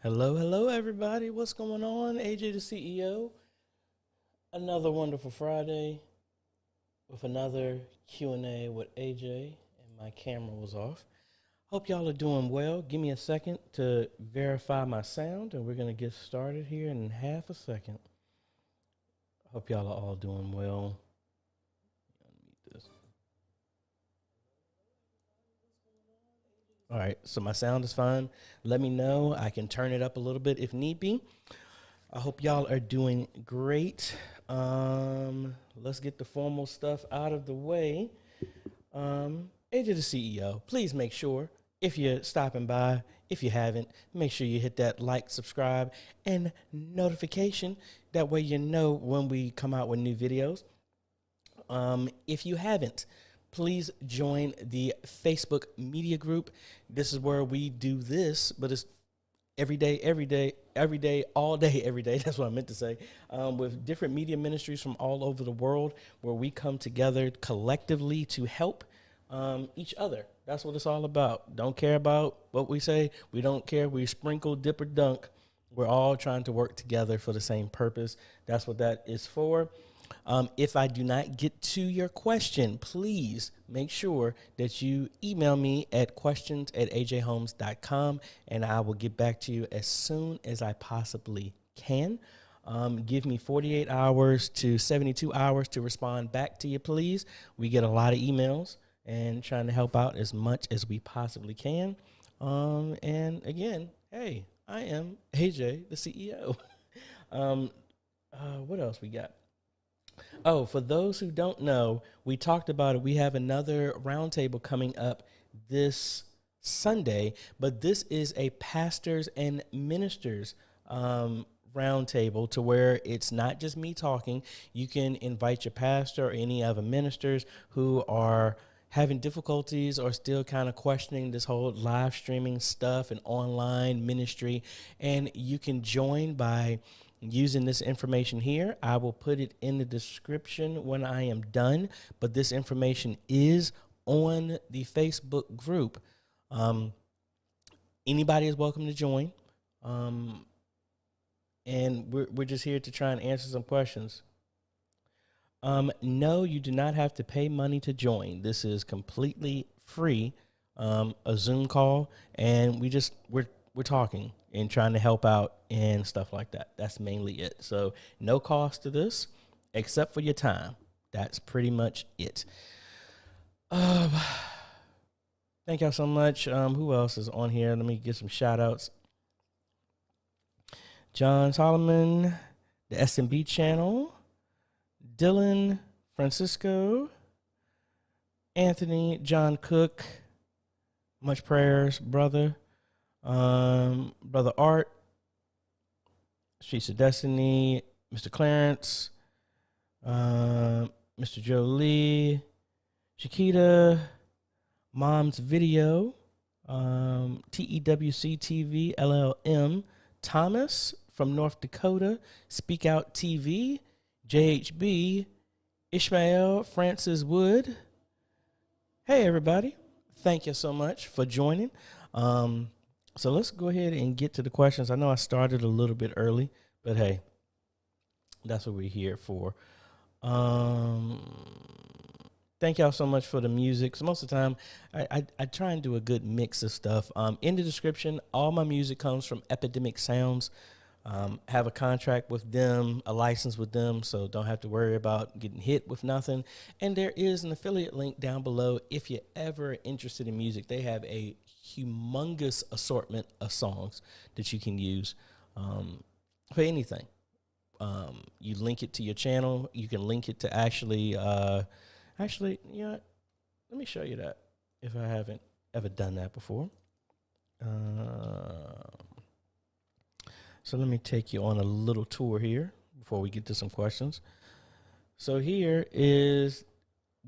Hello, hello, everybody. What's going on? AJ the CEO. Another wonderful Friday with another Q&A with AJ, and my camera was off. Hope y'all are doing well. Give me a second to verify my sound, and we're going to get started here in half a second. Hope y'all are all doing well. Unmute this. All right, so my sound is fine. Let me know. I can turn it up a little bit if need be. I hope y'all are doing great. Let's get the formal stuff out of the way. AJ the CEO, please make sure if you're stopping by, if you haven't, make sure you hit that like, subscribe, and notification. That way you know when we come out with new videos. If you haven't, please join the Facebook media group. This is where we do this, but it's every day, all day, every day. That's what I meant to say. With different media ministries from all over the world, where we come together collectively to help each other. That's what it's all about. Don't care about what we say. We don't care. We sprinkle, dip, or dunk. We're all trying to work together for the same purpose. That's what that is for. If I do not get to your question, please make sure that you email me at questions@ajhomes.com, and I will get back to you as soon as I possibly can. Give me 48 hours to 72 hours to respond back to you, please. We get a lot of emails and trying to help out as much as we possibly can. And again, hey, I am AJ, the CEO. What else we got? Oh, for those who don't know, we talked about it. We have another roundtable coming up this Sunday, but this is a pastors and ministers roundtable, to where it's not just me talking. You can invite your pastor or any other ministers who are having difficulties or still kind of questioning this whole live streaming stuff and online ministry, and you can join by using this information here. I will put it in the description when I am done, but this information is on the Facebook group. Anybody is welcome to join. And we're just here to try and answer some questions. No, you do not have to pay money to join. This is completely free, a Zoom call, and we're talking and trying to help out and stuff like that. That's mainly it. So no cost to this except for your time. That's pretty much it. Thank y'all so much. Who else is on here? Let me get some shout outs. John Solomon, the SMB channel, Dylan, Francisco, Anthony, John Cook, much prayers, brother. Brother Art, Streets of Destiny, Mr. Clarence, Mr. Joe Lee, Chiquita, Mom's Video, TEWC TV, LLM, Thomas from North Dakota, Speak Out TV, JHB, Ishmael, Francis Wood. Hey, everybody. Thank you so much for joining. So let's go ahead and get to the questions. I know I started a little bit early, but hey, that's what we're here for. Thank y'all so much for the music. So most of the time, I try and do a good mix of stuff. In the description, all my music comes from Epidemic Sounds. Have a contract with them, a license with them, so don't have to worry about getting hit with nothing. And there is an affiliate link down below if you're ever interested in music. They have a humongous assortment of songs that you can use for anything. You link it to your channel. You can link it to actually, you know, let me show you that if I haven't ever done that before. So let me take you on a little tour here before we get to some questions. So here is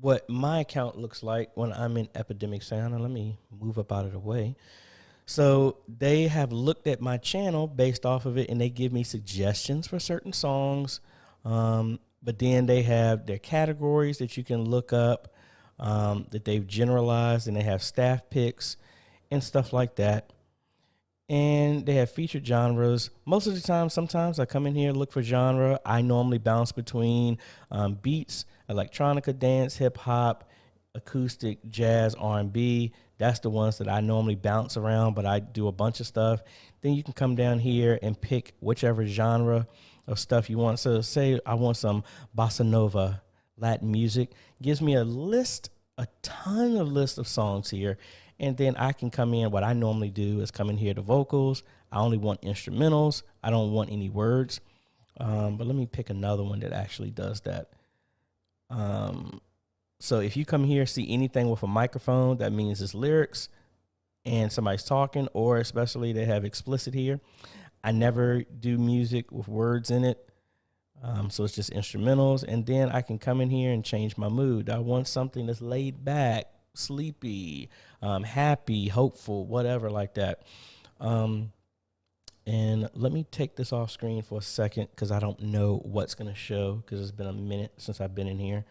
what my account looks like when I'm in Epidemic Sound. And let me move up out of the way. So they have looked at my channel based off of it, and they give me suggestions for certain songs. But then they have their categories that you can look up, that they've generalized, and they have staff picks and stuff like that. And they have featured genres. Most of the time, sometimes I come in here, look for genre. I normally bounce between beats, electronica, dance, hip hop, acoustic, jazz, R&B. That's the ones that I normally bounce around, but I do a bunch of stuff. Then you can come down here and pick whichever genre of stuff you want. So say I want some bossa nova, Latin music. Gives me a list, a ton of list of songs here. And then I can come in. What I normally do is come in here to vocals. I only want instrumentals. I don't want any words. But let me pick another one that actually does that. So if you come here, see anything with a microphone, that means it's lyrics and somebody's talking, or especially they have explicit here. I never do music with words in it. So it's just instrumentals. And then I can come in here and change my mood. I want something that's laid back, sleepy, happy, hopeful, whatever like that. And let me take this off screen for a second because I don't know what's going to show because it's been a minute since I've been in here.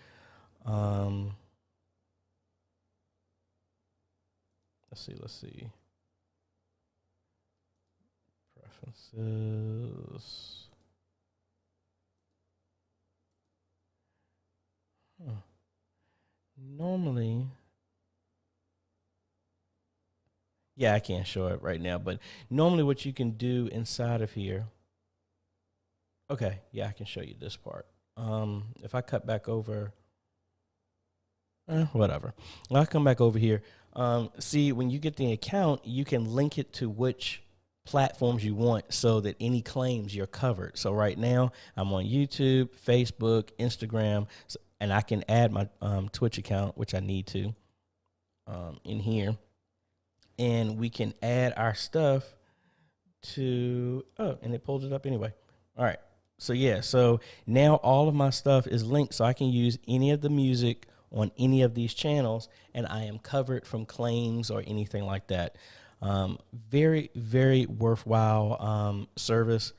Let's see. Preferences. Normally, yeah, I can't show it right now, but normally what you can do inside of here. Okay, yeah, I can show you this part. If I cut back over, whatever. I'll come back over here. See, when you get the account, you can link it to which platforms you want so that any claims you're covered. So right now I'm on YouTube, Facebook, Instagram, and I can add my Twitch account, which I need to, in here. And we can add our stuff to, and it pulls it up anyway. All right. So yeah, so now all of my stuff is linked so I can use any of the music on any of these channels and I am covered from claims or anything like that. Very, very worthwhile service.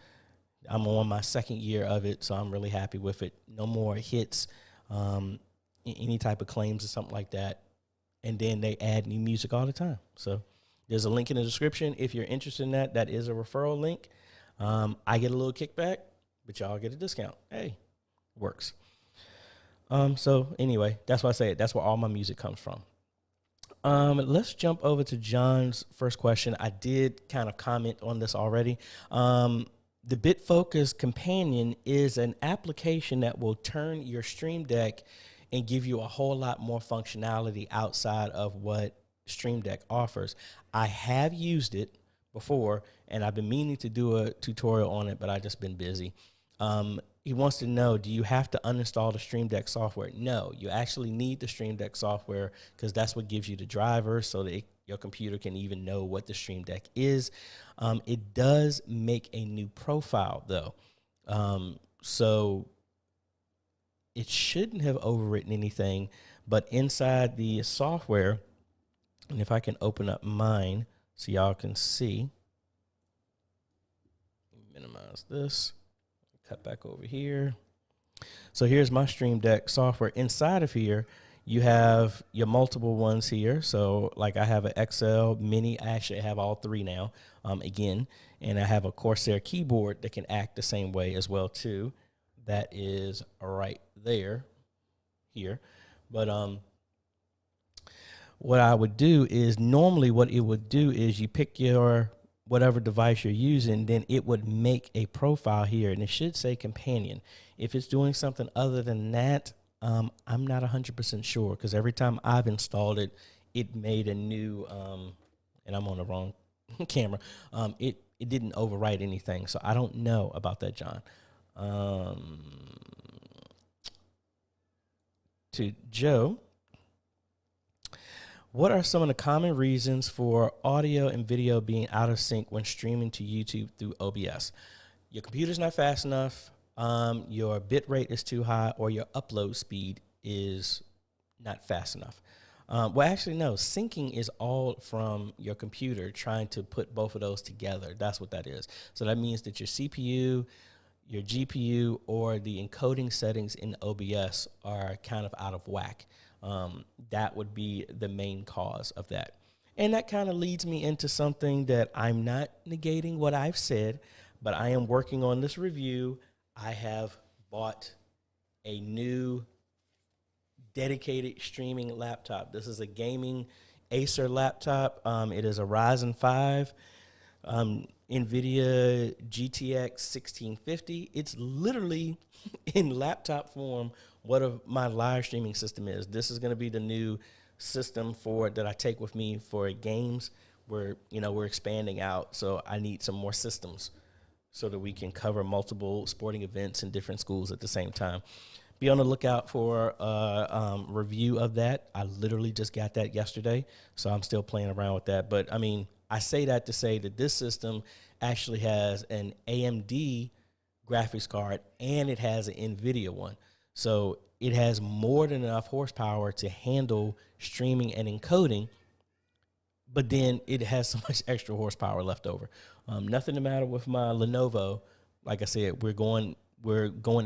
I'm on my second year of it, so I'm really happy with it. No more hits, any type of claims or something like that. And then they add new music all the time. So there's a link in the description. If you're interested in that, that is a referral link. I get a little kickback, but y'all get a discount. Hey, works. So anyway, that's why I say it. That's where all my music comes from. Let's jump over to John's first question. I did kind of comment on this already. The BitFocus Companion is an application that will turn your Stream Deck and give you a whole lot more functionality outside of what Stream Deck offers. I have used it before, and I've been meaning to do a tutorial on it, but I've just been busy. He wants to know, do you have to uninstall the Stream Deck software? No, you actually need the Stream Deck software because that's what gives you the driver so that your computer can even know what the Stream Deck is. It does make a new profile, though. So it shouldn't have overwritten anything, but inside the software, and if I can open up mine so y'all can see, minimize this. Cut back over here. So here's my Stream Deck software. Inside of here, you have your multiple ones here. So like I have an XL Mini. I actually have all three now, again. And I have a Corsair keyboard that can act the same way as well, too. That is right there, here. But what I would do is normally what it would do is you pick your whatever device you're using, then it would make a profile here, and it should say companion. If it's doing something other than that, I'm not 100% sure, because every time I've installed it, it made a new, and I'm on the wrong camera, it didn't overwrite anything, so I don't know about that, John. To Joe, what are some of the common reasons for audio and video being out of sync when streaming to YouTube through OBS? Your computer's not fast enough, your bit rate is too high, or your upload speed is not fast enough. Well, actually, no. Syncing is all from your computer trying to put both of those together. That's what that is. So that means that your CPU, your GPU, or the encoding settings in OBS are kind of out of whack. That would be the main cause of that. And that kind of leads me into something that I'm not negating what I've said, but I am working on this review. I have bought a new dedicated streaming laptop. This is a gaming Acer laptop. It is a Ryzen 5 NVIDIA GTX 1650. It's literally in laptop form what my live streaming system is. This is going to be the new system that I take with me for games. We're expanding out, so I need some more systems so that we can cover multiple sporting events in different schools at the same time. Be on the lookout for a review of that. I literally just got that yesterday, so I'm still playing around with that. But, I mean, I say that to say that this system actually has an AMD graphics card and it has an NVIDIA one. So it has more than enough horsepower to handle streaming and encoding, but then it has so much extra horsepower left over. Nothing the matter with my Lenovo. Like I said, we're going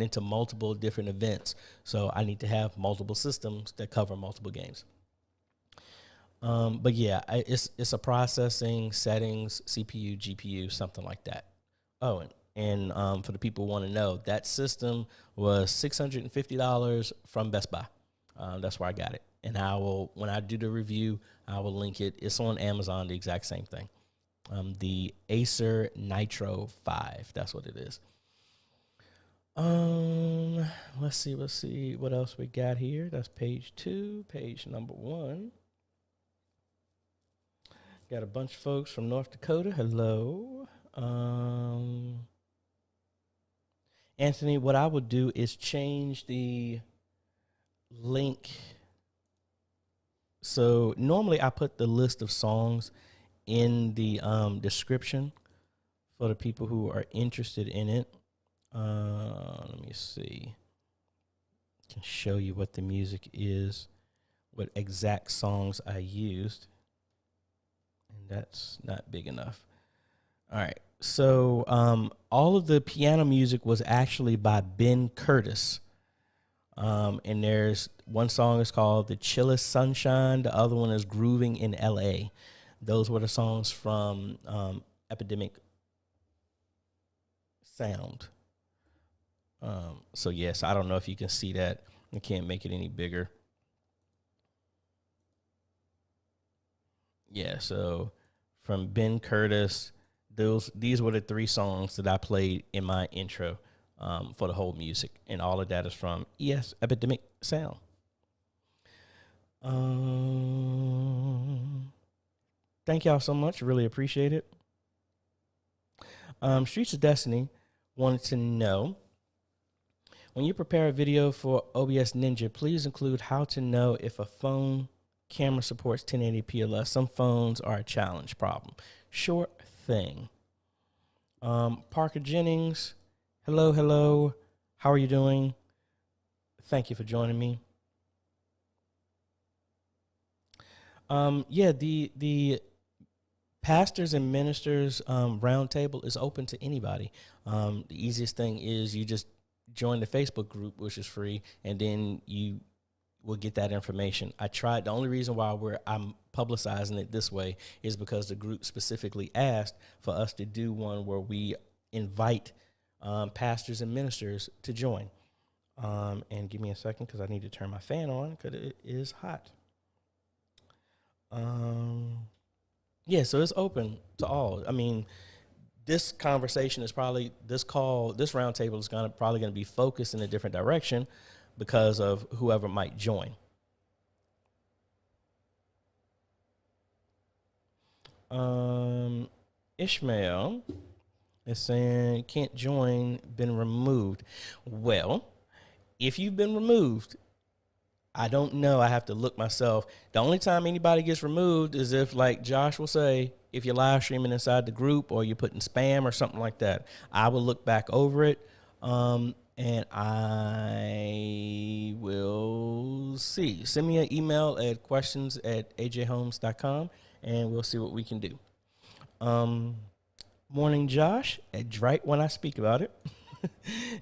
into multiple different events, so I need to have multiple systems that cover multiple games. But yeah, it's a processing, settings, CPU, GPU, something like that. Oh, and for the people who want to know, that system was $650 from Best Buy. That's where I got it. And when I do the review, I will link it. It's on Amazon, the exact same thing. The Acer Nitro 5, that's what it is. Let's see what else we got here. That's page 2, page number 1. Got a bunch of folks from North Dakota. Hello. Anthony, what I would do is change the link. So normally I put the list of songs in the description for the people who are interested in it. Let me see. I can show you what the music is, what exact songs I used. And that's not big enough. All right. So all of the piano music was actually by Ben Curtis. And there's one song is called The Chillest Sunshine. The other one is Grooving in L.A. Those were the songs from Epidemic Sound. So, yes, I don't know if you can see that. I can't make it any bigger. Yeah, so from Ben Curtis, these were the 3 songs that I played in my intro for the whole music. And all of that is from Epidemic Sound. Thank y'all so much. Really appreciate it. Streets of Destiny wanted to know, when you prepare a video for OBS Ninja, please include how to know if a phone camera supports 1080p or less. Some phones are a challenge problem. Sure thing. Parker Jennings, hello. How are you doing? Thank you for joining me. Yeah, the pastors and ministers roundtable is open to anybody. The easiest thing is you just join the Facebook group, which is free, and then you will get that information. The only reason why I'm publicizing it this way is because the group specifically asked for us to do one where we invite pastors and ministers to join. And give me a second because I need to turn my fan on because it is hot. Yeah, so it's open to all. I mean, this conversation is probably, this roundtable is probably going to be focused in a different direction because of whoever might join. Ishmael is saying, can't join, been removed. Well, if you've been removed, I don't know. I have to look myself. The only time anybody gets removed is if, like Josh will say, if you're live streaming inside the group or you're putting spam or something like that. I will look back over it, and I will see. Send me an email at questions@ajhomes.com, and we'll see what we can do. Morning, Josh. Right when I speak about it.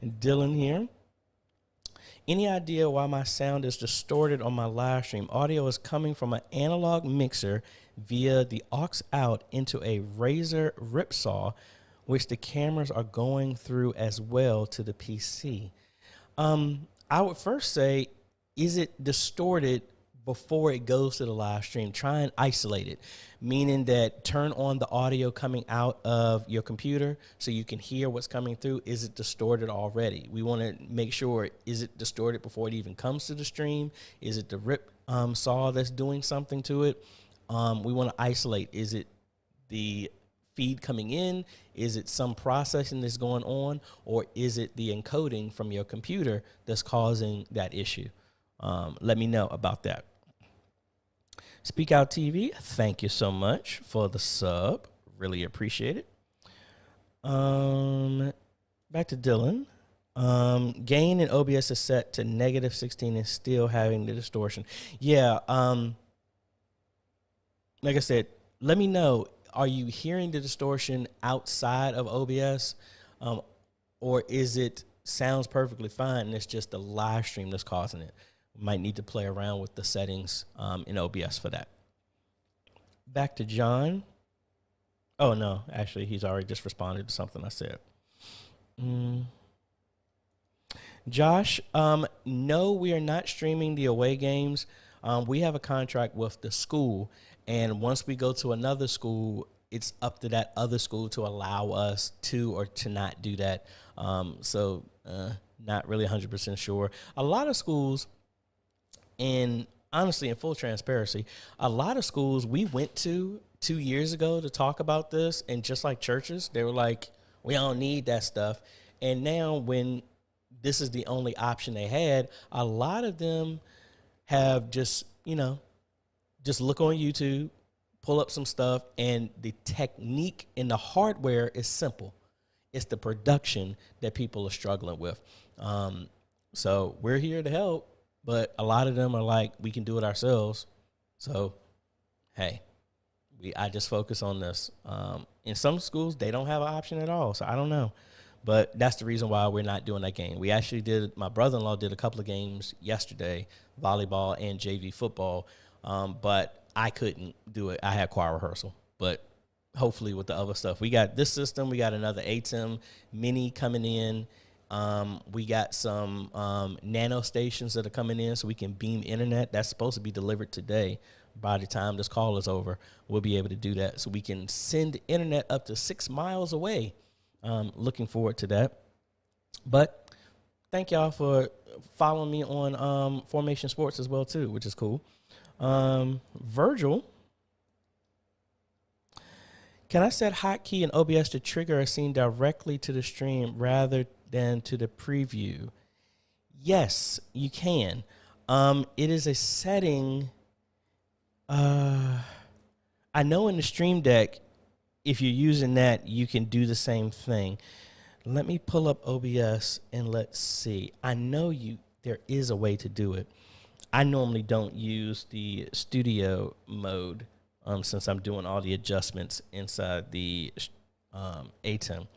Dylan here. Any idea why my sound is distorted on my live stream? Audio is coming from an analog mixer via the aux out into a Razer ripsaw, which the cameras are going through as well to the PC. I would first say, is it distorted before it goes to the live stream? Try and isolate it, meaning that turn on the audio coming out of your computer so you can hear what's coming through. Is it distorted already? We want to make sure, is it distorted before it even comes to the stream? Is it the rip saw that's doing something to it? We want to isolate. Is it the feed coming in? Is it some processing that's going on? Or is it the encoding from your computer that's causing that issue? Let me know about that. Speak Out TV, thank you so much for the sub. Really appreciate it. Back to Dylan. Gain in OBS is set to -16 and still having the distortion. Yeah. Like I said, let me know. Are you hearing the distortion outside of OBS? Or is it sounds perfectly fine and it's just the live stream that's causing it? Might need to play around with the settings in OBS for that. Back to John. Oh, no. Actually, he's already just responded to something I said. Josh, no, we are not streaming the away games. We have a contract with the school, and once we go to another school, it's up to that other school to allow us to or to not do that. So not really 100% sure. A lot of schools, and honestly, in full transparency, a lot of schools we went to 2 years ago to talk about this, and just like churches, they were like, we don't need that stuff. And now when this is the only option they had, a lot of them have just, just look on YouTube, pull up some stuff, and the technique and the hardware is simple. It's the production that people are struggling with. So we're here to help. But a lot of them are like, we can do it ourselves. So, hey, I just focus on this. In some schools, they don't have an option at all. So I don't know. But that's the reason why we're not doing that game. We actually my brother-in-law did a couple of games yesterday, volleyball and JV football. But I couldn't do it. I had choir rehearsal. But hopefully with the other stuff, we got this system. We got another ATEM mini coming in. We got some nano stations that are coming in so we can beam internet. That's supposed to be delivered today. By the time this call is over, we'll be able to do that. So we can send internet up to 6 miles away. Looking forward to that. But thank y'all for following me on Formation Sports as well, too, which is cool. Virgil, can I set hotkey in OBS to trigger a scene directly to the stream rather than to the preview? Yes, you can. It is a setting. I know in the Stream Deck, if you're using that, you can do the same thing. Let me pull up OBS and let's see. I know there is a way to do it. I normally don't use the studio mode since I'm doing all the adjustments inside the ATEM.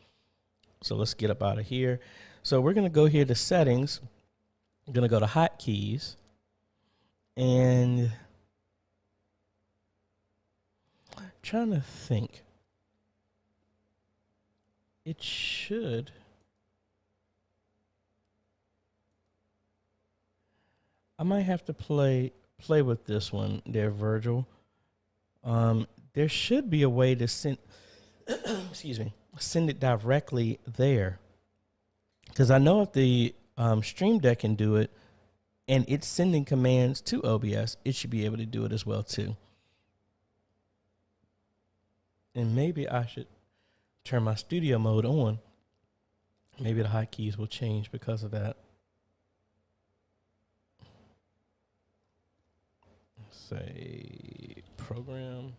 So let's get up out of here. So we're going to go here to settings. I'm going to go to hotkeys. And I'm trying to think. It should. I might have to play with this one there, Virgil. There should be a way to send send it directly there. Because I know if the Stream Deck can do it and it's sending commands to OBS, it should be able to do it as well too. And maybe I should turn my studio mode on. Maybe the hotkeys will change because of that. Say program.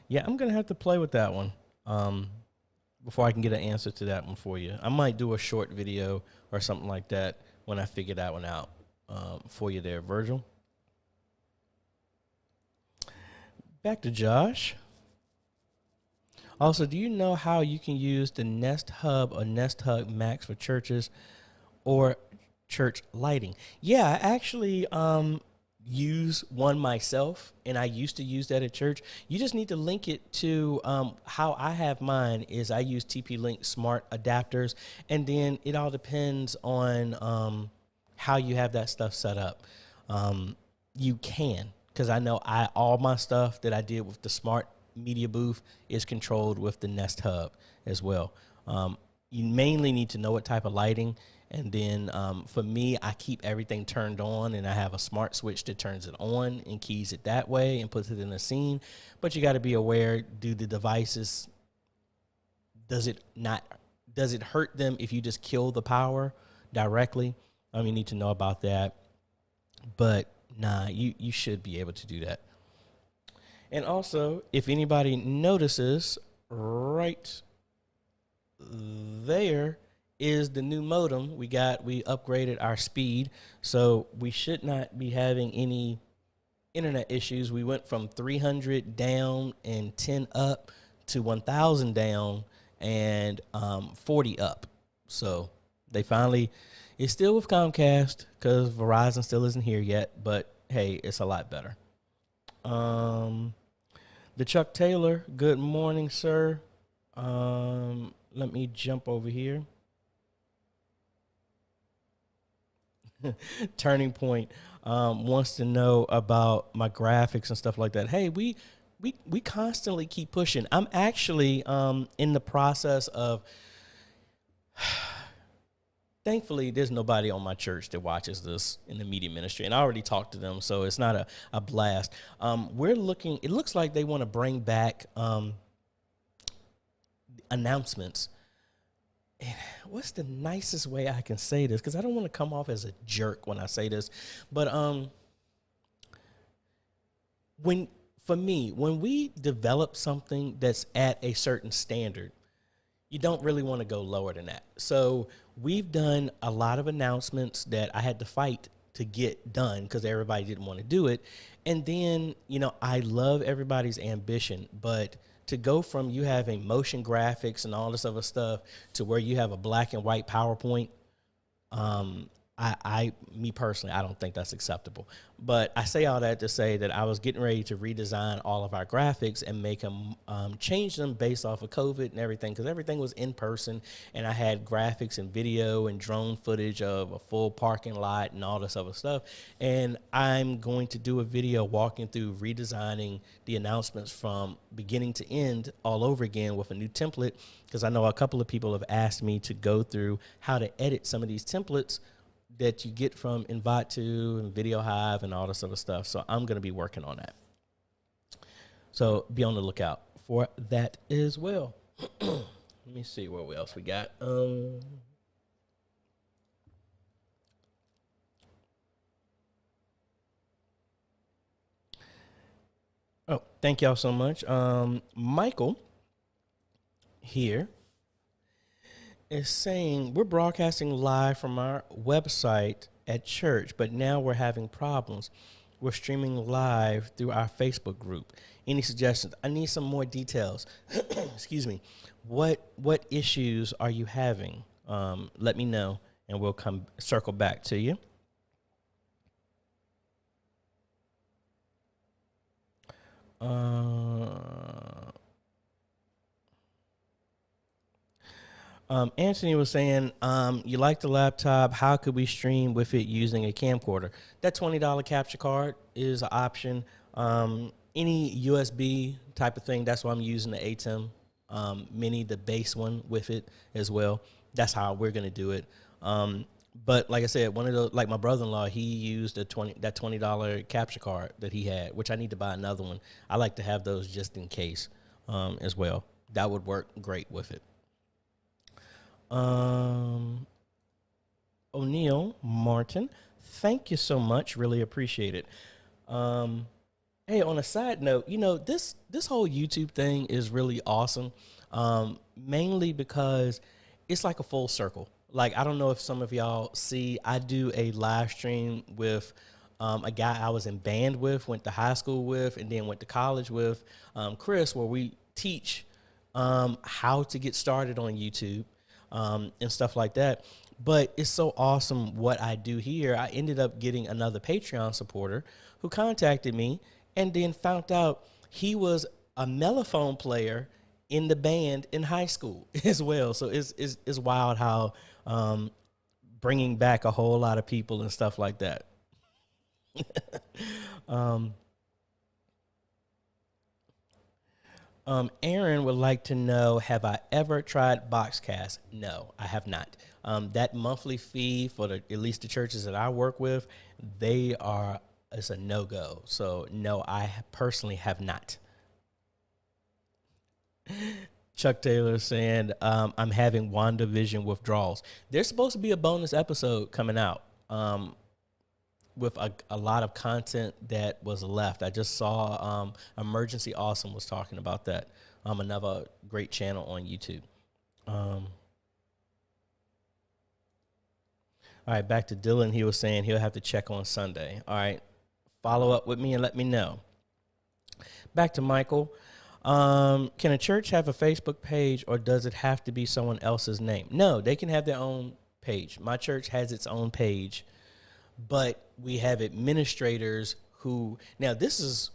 Yeah, I'm gonna have to play with that one before I can get an answer to that one for you. I might do a short video or something like that when I figure that one out for you there, Virgil. Back to Josh. Also, do you know how you can use the Nest Hub or Nest Hub Max for churches or church lighting? Yeah, I actually use one myself, and I used to use that at church. You just need to link it to how I have mine is I use TP-Link smart adapters, and then it all depends on how you have that stuff set up. You can, because I know all my stuff that I did with the smart media booth is controlled with the Nest Hub as well. You mainly need to know what type of lighting. And then for me, I keep everything turned on, and I have a smart switch that turns it on and keys it that way and puts it in a scene. But you got to be aware, do the devices, does it hurt them if you just kill the power directly? You need to know about that. But nah, you should be able to do that. And also, if anybody notices, right there is the new modem we upgraded our speed, so we should not be having any internet issues. We went from 300 down and 10 up to 1,000 down and 40 up. So they finally, it's still with Comcast because Verizon still isn't here yet, but hey, it's a lot better. The Chuck Taylor, good morning, sir. Let me jump over here. Turning Point wants to know about my graphics and stuff like that. Hey, we constantly keep pushing. I'm actually in the process of thankfully there's nobody on my church that watches this in the media ministry, and I already talked to them, so it's not a blast. It looks like they want to bring back announcements. And what's the nicest way I can say this? Because I don't want to come off as a jerk when I say this. But when we develop something that's at a certain standard, you don't really want to go lower than that. So we've done a lot of announcements that I had to fight to get done because everybody didn't want to do it. And then, I love everybody's ambition, but to go from you having motion graphics and all this other stuff to where you have a black and white PowerPoint, me personally, I don't think that's acceptable. But I say all that to say that I was getting ready to redesign all of our graphics and make them, change them based off of COVID and everything, because everything was in person, and I had graphics and video and drone footage of a full parking lot and all this other stuff. And I'm going to do a video walking through redesigning the announcements from beginning to end all over again with a new template, because I know a couple of people have asked me to go through how to edit some of these templates that you get from Invite2 and Video Hive and all this other stuff. So I'm going to be working on that. So be on the lookout for that as well. Let me see what else we got. Oh, thank y'all so much. Michael here is saying we're broadcasting live from our website at church, but now we're having problems. We're streaming live through our Facebook group. Any suggestions? I need some more details. Excuse me. What issues are you having? Let me know, and we'll circle back to you. Anthony was saying, you like the laptop, how could we stream with it using a camcorder? That $20 capture card is an option. Any USB type of thing, that's why I'm using the ATEM Mini, the base one with it as well. That's how we're going to do it. But like I said, one of those, like my brother-in-law, he used that $20 capture card that he had, which I need to buy another one. I like to have those just in case as well. That would work great with it. O'Neill Martin, thank you so much. Really appreciate it. Hey, on a side note, this whole YouTube thing is really awesome. Mainly because it's like a full circle. Like, I don't know if some of y'all see, I do a live stream with a guy I was in band with, went to high school with, and then went to college with, Chris, where we teach how to get started on YouTube, and stuff like that. But it's so awesome what I do here. I ended up getting another Patreon supporter who contacted me and then found out he was a mellophone player in the band in high school as well. So it's wild how bringing back a whole lot of people and stuff like that. Aaron would like to know, have I ever tried Boxcast? No, I have not. That monthly fee for at least the churches that I work with, it's a no-go. So no, I personally have not. Chuck Taylor saying, I'm having WandaVision withdrawals. There's supposed to be a bonus episode coming out with a lot of content that was left. I just saw Emergency Awesome was talking about that. Another great channel on YouTube. All right, back to Dylan. He was saying he'll have to check on Sunday. All right, follow up with me and let me know. Back to Michael. Can a church have a Facebook page, or does it have to be someone else's name? No, they can have their own page. My church has its own page, but we have administrators who, now this is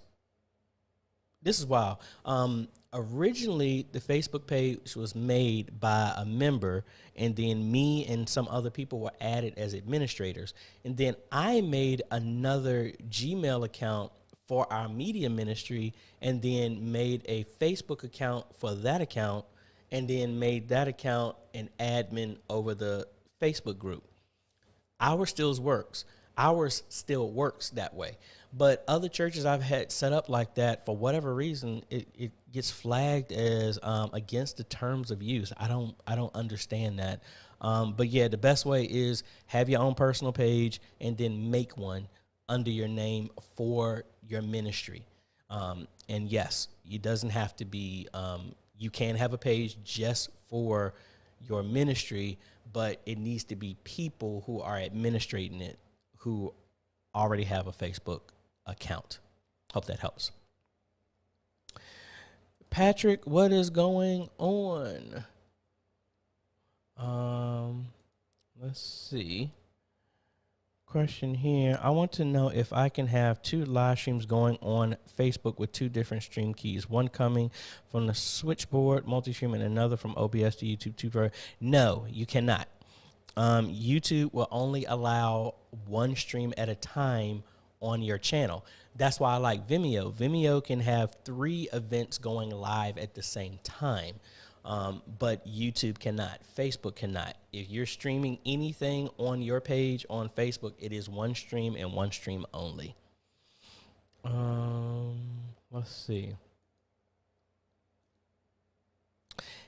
wild. Originally, the Facebook page was made by a member, and then me and some other people were added as administrators. And then I made another Gmail account for our media ministry, and then made a Facebook account for that account, and then made that account an admin over the Facebook group. Ours still works that way. But other churches I've had set up like that, for whatever reason, it gets flagged as against the terms of use. I don't understand that. But yeah, the best way is have your own personal page and then make one under your name for your ministry. And yes, it doesn't have to be, you can have a page just for your ministry, but it needs to be people who are administrating it who already have a Facebook account. Hope that helps. Patrick, what is going on? Let's see. Question here. I want to know if I can have 2 live streams going on Facebook with 2 different stream keys. One coming from the switchboard multi-stream and another from OBS to YouTube. No, you cannot. YouTube will only allow one stream at a time on your channel. That's why I like Vimeo. Vimeo can have 3 events going live at the same time. But YouTube cannot. Facebook cannot. If you're streaming anything on your page on Facebook, it is one stream and one stream only. Let's see.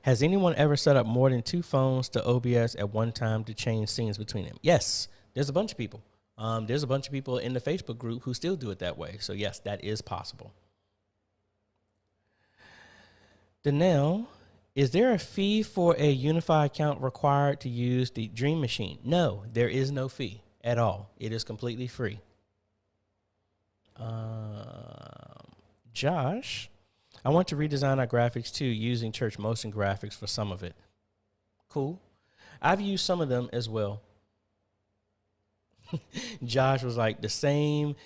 Has anyone ever set up more than 2 phones to OBS at one time to change scenes between them? Yes, there's a bunch of people. There's a bunch of people in the Facebook group who still do it that way. So yes, that is possible. Danelle, is there a fee for a unified account required to use the Dream Machine? No, there is no fee at all. It is completely free. Josh, I want to redesign our graphics too, using church motion graphics for some of it. Cool. I've used some of them as well. Josh was like, the same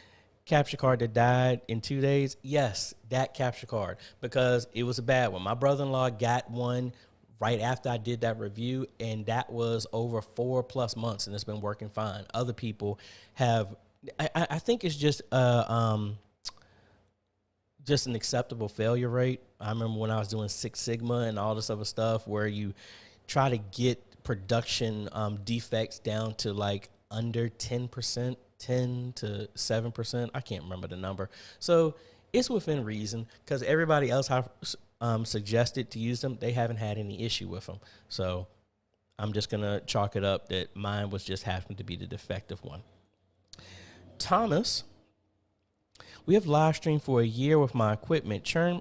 capture card that died in 2 days. Yes, that capture card, because it was a bad one. My brother-in-law got one right after I did that review, and that was over 4+ months, and it's been working fine. Other people have, I think it's just an acceptable failure rate. I remember when I was doing Six Sigma and all this other stuff where you try to get production defects down to like under 10%, 10 to 7%. I can't remember the number. So it's within reason, because everybody else have suggested to use them. They haven't had any issue with them. So I'm just going to chalk it up that mine was just happened to be the defective one. Thomas, we have live streamed for a year with my equipment. Church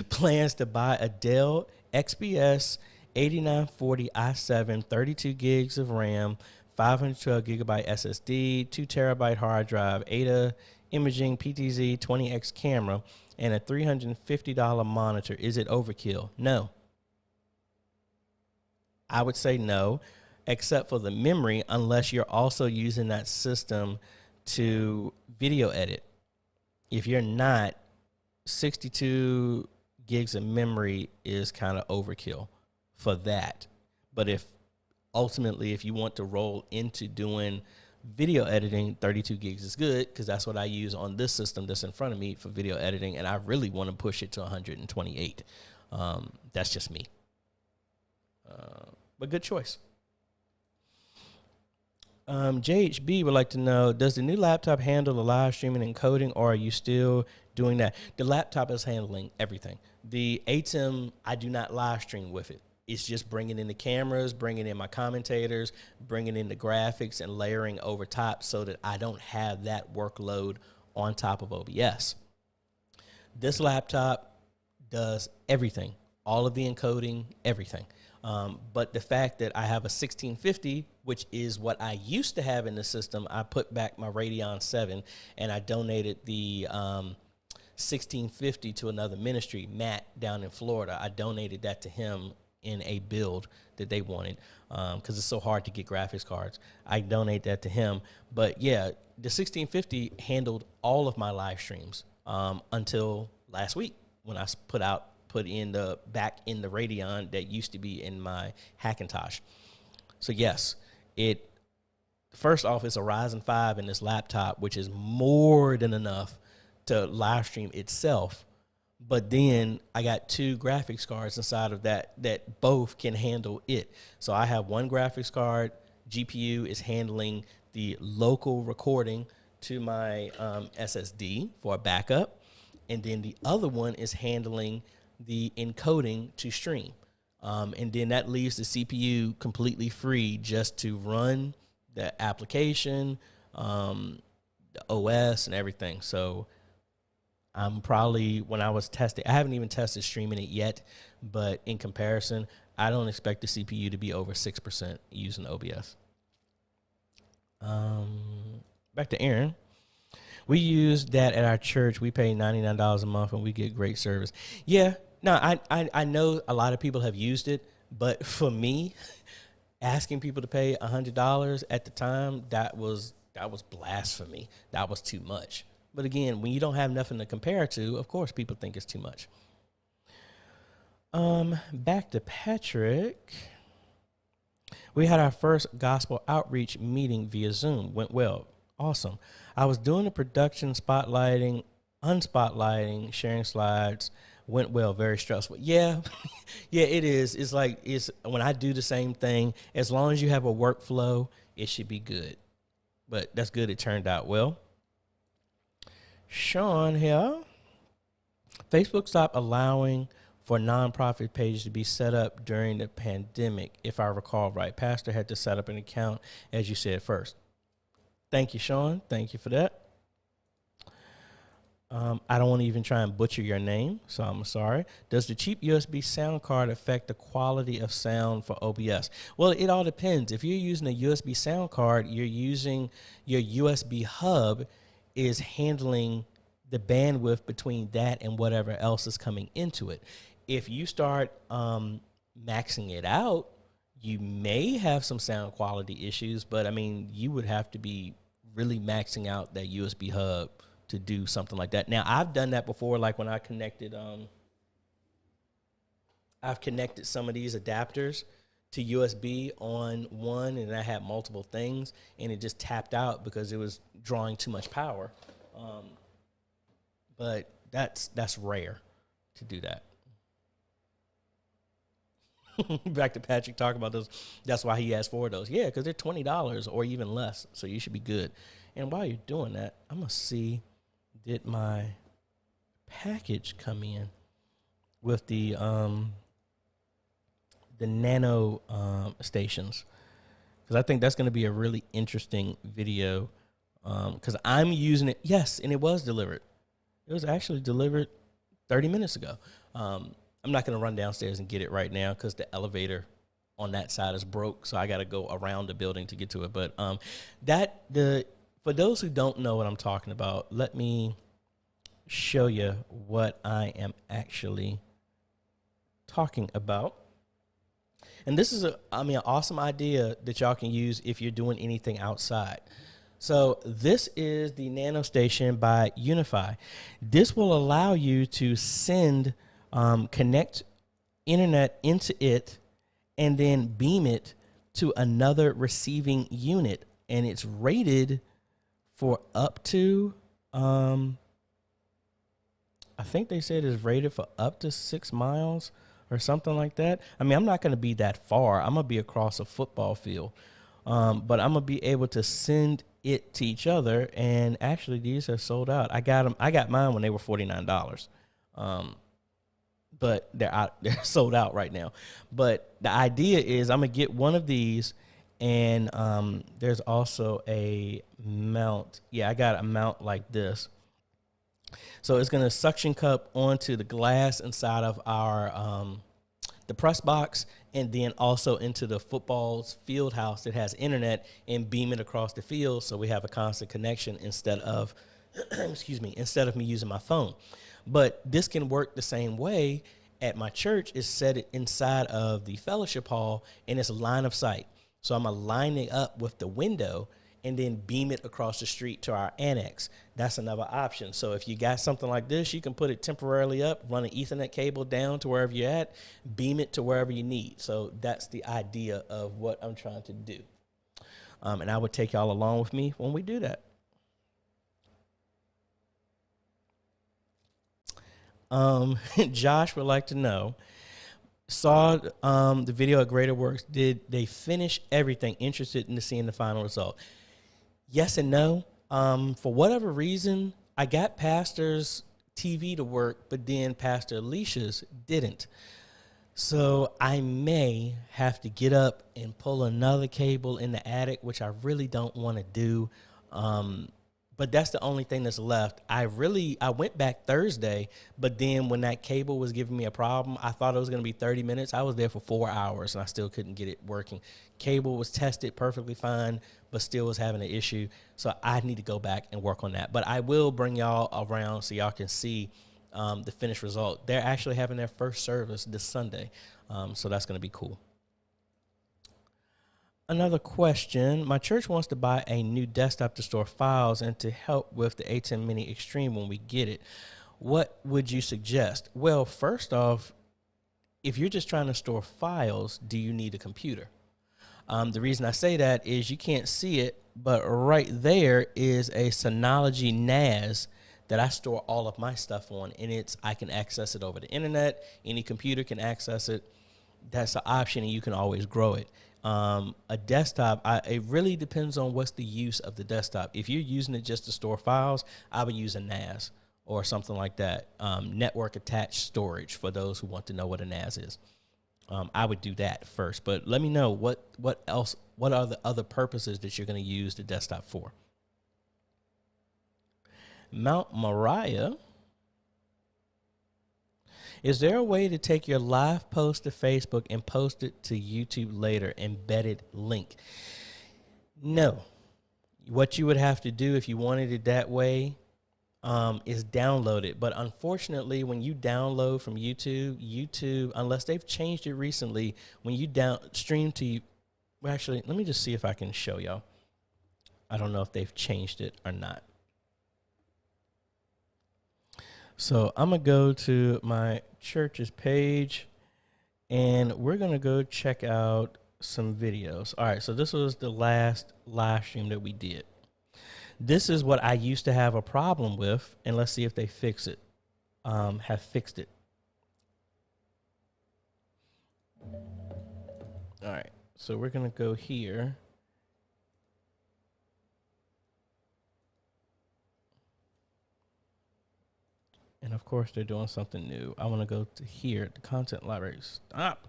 plans to buy a Dell XPS 8940 i7, 32 gigs of RAM, 512 gigabyte SSD, 2 terabyte hard drive, ATA imaging PTZ 20X camera and a $350 monitor. Is it overkill? No. I would say no, except for the memory, unless you're also using that system to video edit. If you're not, 62 gigs of memory is kind of overkill for that. But if you want to roll into doing video editing, 32 gigs is good, because that's what I use on this system that's in front of me for video editing, and I really want to push it to 128. That's just me. But good choice. JHB would like to know, does the new laptop handle the live streaming and coding, or are you still doing that? The laptop is handling everything. The ATEM, I do not live stream with it. It's just bringing in the cameras, bringing in my commentators, bringing in the graphics, and layering over top so that I don't have that workload on top of OBS. This laptop does everything, all of the encoding, everything. But the fact that I have a 1650, which is what I used to have in the system, I put back my Radeon 7, and I donated the 1650 to another ministry, Matt, down in Florida. I donated that to him in a build that they wanted, because it's so hard to get graphics cards. I donate that to him. But yeah, the 1650 handled all of my live streams until last week when I put in the back in the Radeon that used to be in my Hackintosh. So yes, first off, it's a Ryzen 5 in this laptop, which is more than enough to live stream itself. But then I got two graphics cards inside of that both can handle it. So I have one graphics card, GPU is handling the local recording to my SSD for a backup. And then the other one is handling the encoding to stream. And then that leaves the CPU completely free just to run the application, the OS and everything. So I'm probably, when I was testing, I haven't even tested streaming it yet, but in comparison, I don't expect the CPU to be over 6% using OBS. Back to Aaron. We use that at our church. We pay $99 a month and we get great service. Yeah, no, I know a lot of people have used it, but for me, asking people to pay $100 at the time, that was blasphemy. That was too much. But again, when you don't have nothing to compare to, of course, people think it's too much. Back to Patrick. We had our first gospel outreach meeting via Zoom. Went well. Awesome. I was doing the production, spotlighting, unspotlighting, sharing slides. Went well. Very stressful. Yeah. Yeah, it is. It's when I do the same thing, as long as you have a workflow, it should be good. But that's good. It turned out well. Sean here. Facebook stopped allowing for nonprofit pages to be set up during the pandemic, if I recall right. Pastor had to set up an account, as you said first. Thank you, Sean. Thank you for that. I don't want to even try and butcher your name, so I'm sorry. Does the cheap USB sound card affect the quality of sound for OBS? Well, it all depends. If you're using a USB sound card, you're using your USB hub is handling the bandwidth between that and whatever else is coming into it. If you start maxing it out, you may have some sound quality issues, but I mean, you would have to be really maxing out that USB hub to do something like that. Now, I've done that before, like when I connected, I've connected some of these adapters to USB on one, and I had multiple things, and it just tapped out because it was drawing too much power. But that's rare to do that. Back to Patrick talking about those. That's why he asked for those. Yeah, because they're $20 or even less, so you should be good. And while you're doing that, I'm going to see, did my package come in with the nano stations? Because I think that's going to be a really interesting video, because I'm using it. Yes, and it was delivered. It was actually delivered 30 minutes ago. I'm not going to run downstairs and get it right now because the elevator on that side is broke, so I got to go around the building to get to it. But For those who don't know what I'm talking about, let me show you what I am actually talking about. And this is an awesome idea that y'all can use if you're doing anything outside. So this is the Nano Station by Unify. This will allow you to send, connect internet into it, and then beam it to another receiving unit. And it's rated for up to, I think they said it's rated for up to 6 miles or something like that. I mean, I'm not going to be that far. I'm going to be across a football field. But I'm going to be able to send it to each other. And actually, these are sold out. I got mine when they were $49. But they're sold out right now. But the idea is I'm going to get one of these. And there's also a mount. Yeah, I got a mount like this. So it's going to suction cup onto the glass inside of our the press box, and then also into the football's field house that has internet, and beam it across the field so we have a constant connection instead of instead of me using my phone. But this can work the same way at my church. Is set it inside of the fellowship hall, and it's line of sight. So I'm going to line it up with the window and then beam it across the street to our annex. That's another option. So if you got something like this, you can put it temporarily up, run an Ethernet cable down to wherever you're at, beam it to wherever you need. So that's the idea of what I'm trying to do. And I would take y'all along with me when we do that. Josh would like to know, saw the video at Greater Works. Did they finish everything? Interested in seeing the final result. Yes and no. For whatever reason, I got Pastor's TV to work, but then Pastor Alicia's didn't. So I may have to get up and pull another cable in the attic, which I really don't want to do. But that's the only thing that's left. I went back Thursday, but then when that cable was giving me a problem, I thought it was going to be 30 minutes. I was there for 4 hours, and I still couldn't get it working. Cable was tested perfectly fine, but still was having an issue. So I need to go back and work on that. But I will bring y'all around so y'all can see the finished result. They're actually having their first service this Sunday, so that's going to be cool. Another question. My church wants to buy a new desktop to store files and to help with the A10 Mini Extreme when we get it. What would you suggest? Well, first off, if you're just trying to store files, do you need a computer? The reason I say that is you can't see it, but right there is a Synology NAS that I store all of my stuff on, and I can access it over the internet. Any computer can access it. That's an option, and you can always grow it. A desktop, it really depends on what's the use of the desktop. If you're using it just to store files, I would use a NAS or something like that. Network attached storage, for those who want to know what a NAS is. I would do that first, but let me know what are the other purposes that you're going to use the desktop for. Mount Moriah. Is there a way to take your live post to Facebook and post it to YouTube later, embedded link? No. What you would have to do if you wanted it that way is download it. But unfortunately, when you download from YouTube, unless they've changed it recently, when you stream to, well, actually, let me just see if I can show y'all. I don't know if they've changed it or not. So I'm going to go to my church's page, and we're going to go check out some videos. All right, so this was the last live stream that we did. This is what I used to have a problem with, and let's see if they fix it. Have fixed it. All right, so we're going to go here. And of course, they're doing something new. I want to go to here, the content library. Stop.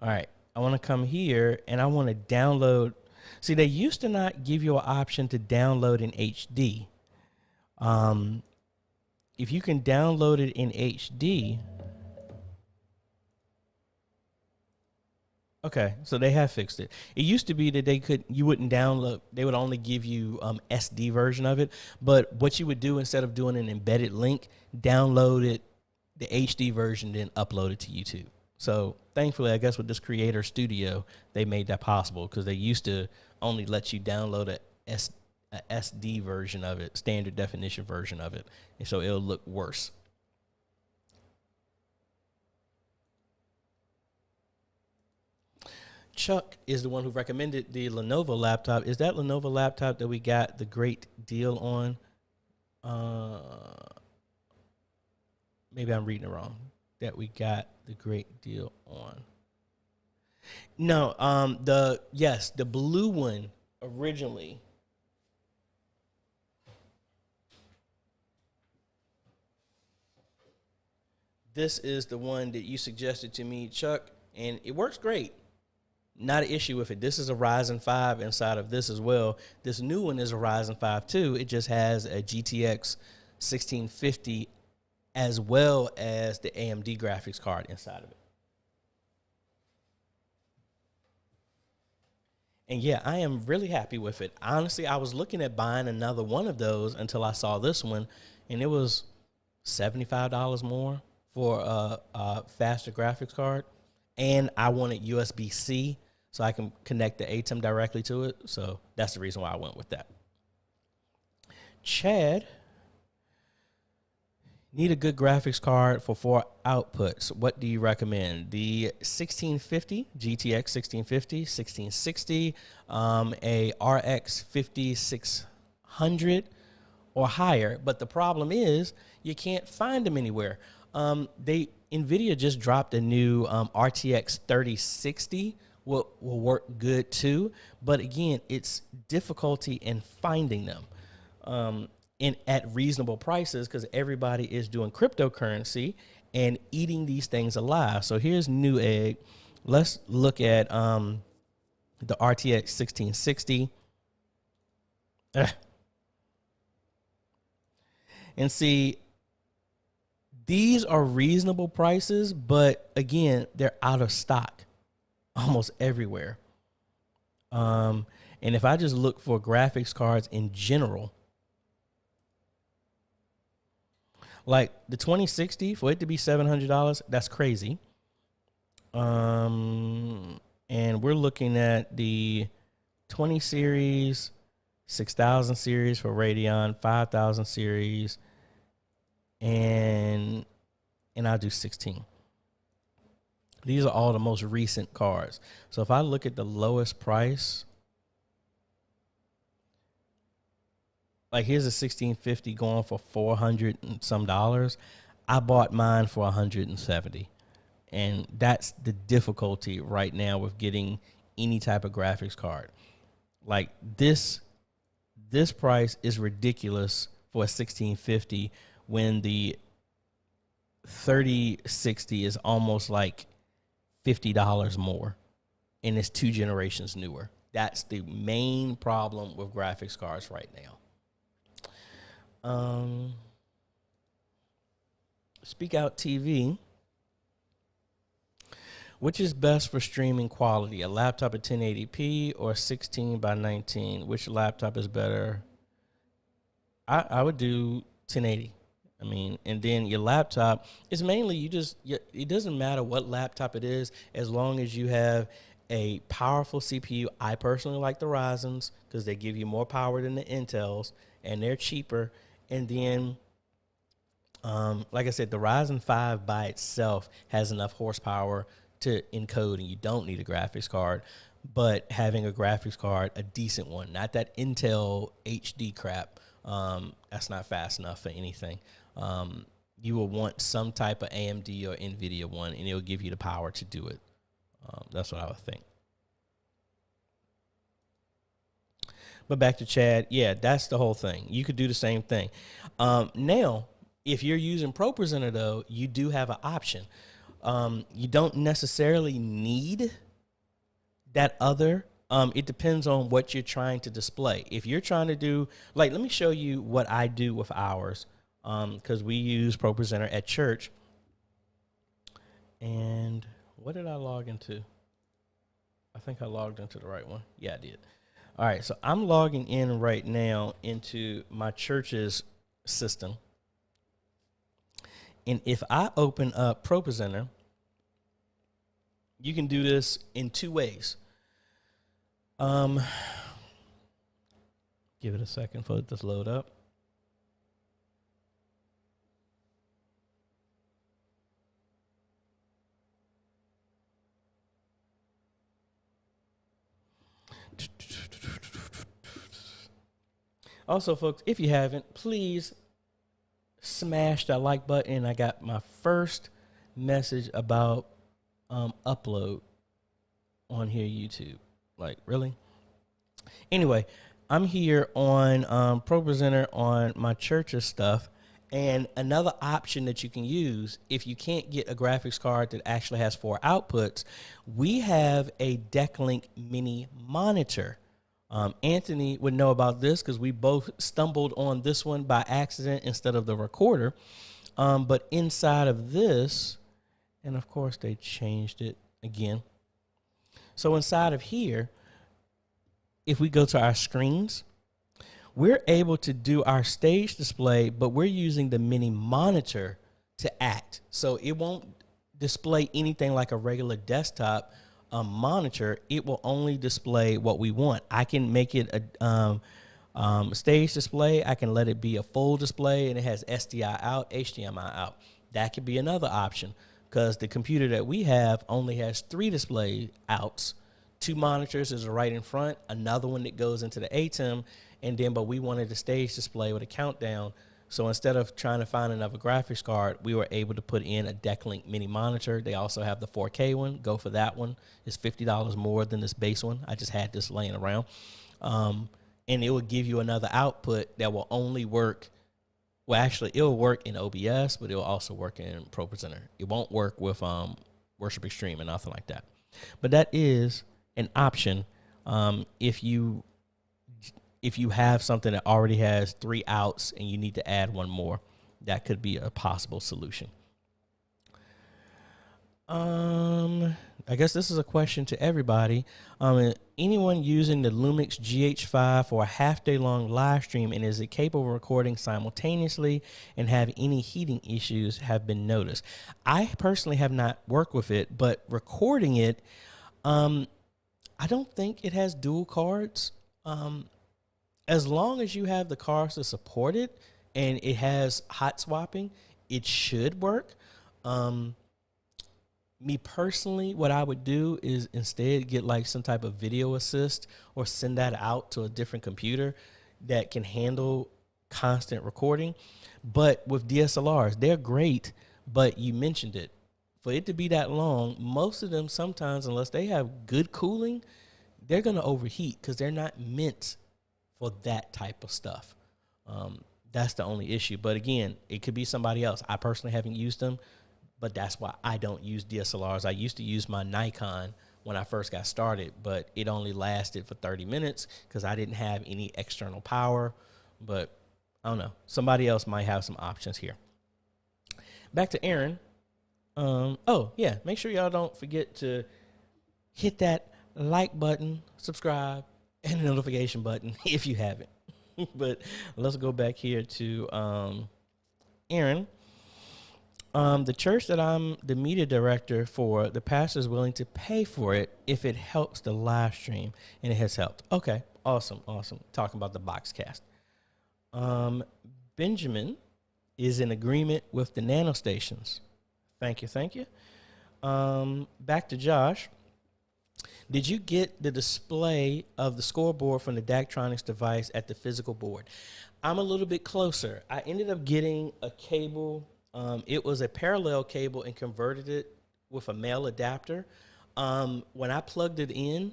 All right. I want to come here and I want to download. See, they used to not give you an option to download in HD. If you can download it in HD, Okay, so they have fixed it. It used to be that you wouldn't download. They would only give you SD version of it. But what you would do instead of doing an embedded link, download it, the HD version, then upload it to YouTube. So thankfully, I guess with this Creator Studio, they made that possible because they used to only let you download a SD version of it, standard definition version of it, and so it'll look worse. Chuck is the one who recommended the Lenovo laptop. Is that Lenovo laptop that we got the great deal on? Maybe I'm reading it wrong. That we got the great deal on. No, the blue one originally. This is the one that you suggested to me, Chuck, and it works great. Not an issue with it. This is a Ryzen 5 inside of this as well. This new one is a Ryzen 5 too. It just has a GTX 1650 as well as the AMD graphics card inside of it. And yeah, I am really happy with it. Honestly, I was looking at buying another one of those until I saw this one, and it was $75 more for a faster graphics card. And I wanted USB-C so I can connect the ATEM directly to it. So that's the reason why I went with that. Chad, need a good graphics card for 4 outputs. What do you recommend? The 1650, GTX 1650, 1660, a RX 5600 or higher. But the problem is you can't find them anywhere. NVIDIA just dropped a new RTX 3060. Will work good too. But again, it's difficulty in finding them. And at reasonable prices because everybody is doing cryptocurrency and eating these things alive. So here's Newegg. Let's look at the RTX 1660 and see these are reasonable prices, but again, they're out of stock almost everywhere. And if I just look for graphics cards in general, like the 2060, for it to be $700, that's crazy. And we're looking at the 20 series, 6000 series for Radeon, 5000 series, and I'll do 16. These are all the most recent cards. So if I look at the lowest price, like here's a 1650 going for $400 and some dollars. I bought mine for $170. And that's the difficulty right now with getting any type of graphics card. Like this price is ridiculous for a 1650 when the 3060 is almost like $50 more and it's 2 generations newer. That's the main problem with graphics cards right now. Speak Out TV. Which is best for streaming quality? A laptop at 1080p or 16 by 19? Which laptop is better? I would do 1080. I mean, and then your laptop is mainly it doesn't matter what laptop it is as long as you have a powerful CPU. I personally like the Ryzens because they give you more power than the Intels and they're cheaper. And then, like I said, the Ryzen 5 by itself has enough horsepower to encode and you don't need a graphics card. But having a graphics card, a decent one, not that Intel HD crap, that's not fast enough for anything. You will want some type of AMD or NVIDIA one, and it'll give you the power to do it. That's what I would think. But back to Chad, yeah, that's the whole thing. You could do the same thing. Now, if you're using ProPresenter, though, you do have an option. You don't necessarily need that other. It depends on what you're trying to display. If you're trying to do, like, let me show you what I do with ours. Because we use ProPresenter at church. And what did I log into? I think I logged into the right one. Yeah, I did. All right, so I'm logging in right now into my church's system. And if I open up ProPresenter, you can do this in two ways. Give it a second for it to load up. Also, folks, if you haven't, please smash that like button. I got my first message about upload on here, YouTube. Like, really? Anyway, I'm here on ProPresenter on my church's stuff. And another option that you can use if you can't get a graphics card that actually has 4 outputs, we have a Decklink mini monitor. Anthony would know about this because we both stumbled on this one by accident instead of the recorder. But inside of this, and of course they changed it again. So inside of here, if we go to our screens, we're able to do our stage display, but we're using the mini monitor to act. So it won't display anything like a regular desktop monitor. It will only display what we want. I can make it a stage display. I can let it be a full display, and it has SDI out, HDMI out. That could be another option because the computer that we have only has 3 display outs. 2 monitors is right in front, another one that goes into the ATEM, and then, but we wanted a stage display with a countdown. So instead of trying to find another graphics card, we were able to put in a Decklink mini monitor. They also have the 4K one. Go for that one. It's $50 more than this base one. I just had this laying around. And it will give you another output that will only work. Well, actually, it will work in OBS, but it will also work in ProPresenter. It won't work with Worship Extreme and nothing like that. But that is an option if you have something that already has 3 outs and you need to add one more. That could be a possible solution. I guess this is a question to everybody. Anyone using the Lumix GH5 for a half-day long live stream, and is it capable of recording simultaneously and have any heating issues have been noticed? I personally have not worked with it, but recording it, I don't think it has dual cards. As long as you have the cards to support it and it has hot swapping, it should work. Me personally, what I would do is instead get like some type of video assist or send that out to a different computer that can handle constant recording. But with DSLRs, they're great, but you mentioned it. For it to be that long, most of them sometimes, unless they have good cooling, they're going to overheat because they're not meant for that type of stuff. That's the only issue. But again, it could be somebody else. I personally haven't used them, but that's why I don't use DSLRs. I used to use my Nikon when I first got started, but it only lasted for 30 minutes because I didn't have any external power. But I don't know. Somebody else might have some options here. Back to Aaron. Oh, yeah. Make sure y'all don't forget to hit that like button, subscribe, and the notification button if you haven't. But let's go back here to Aaron. The church that I'm the media director for, the pastor is willing to pay for it if it helps the live stream, and it has helped. Okay, awesome. Talking about the Boxcast. Benjamin is in agreement with the nano stations. Thank you. Back to Josh. Did you get the display of the scoreboard from the Daktronics device at the physical board? I'm a little bit closer. I ended up getting a cable. It was a parallel cable and converted it with a male adapter. When I plugged it in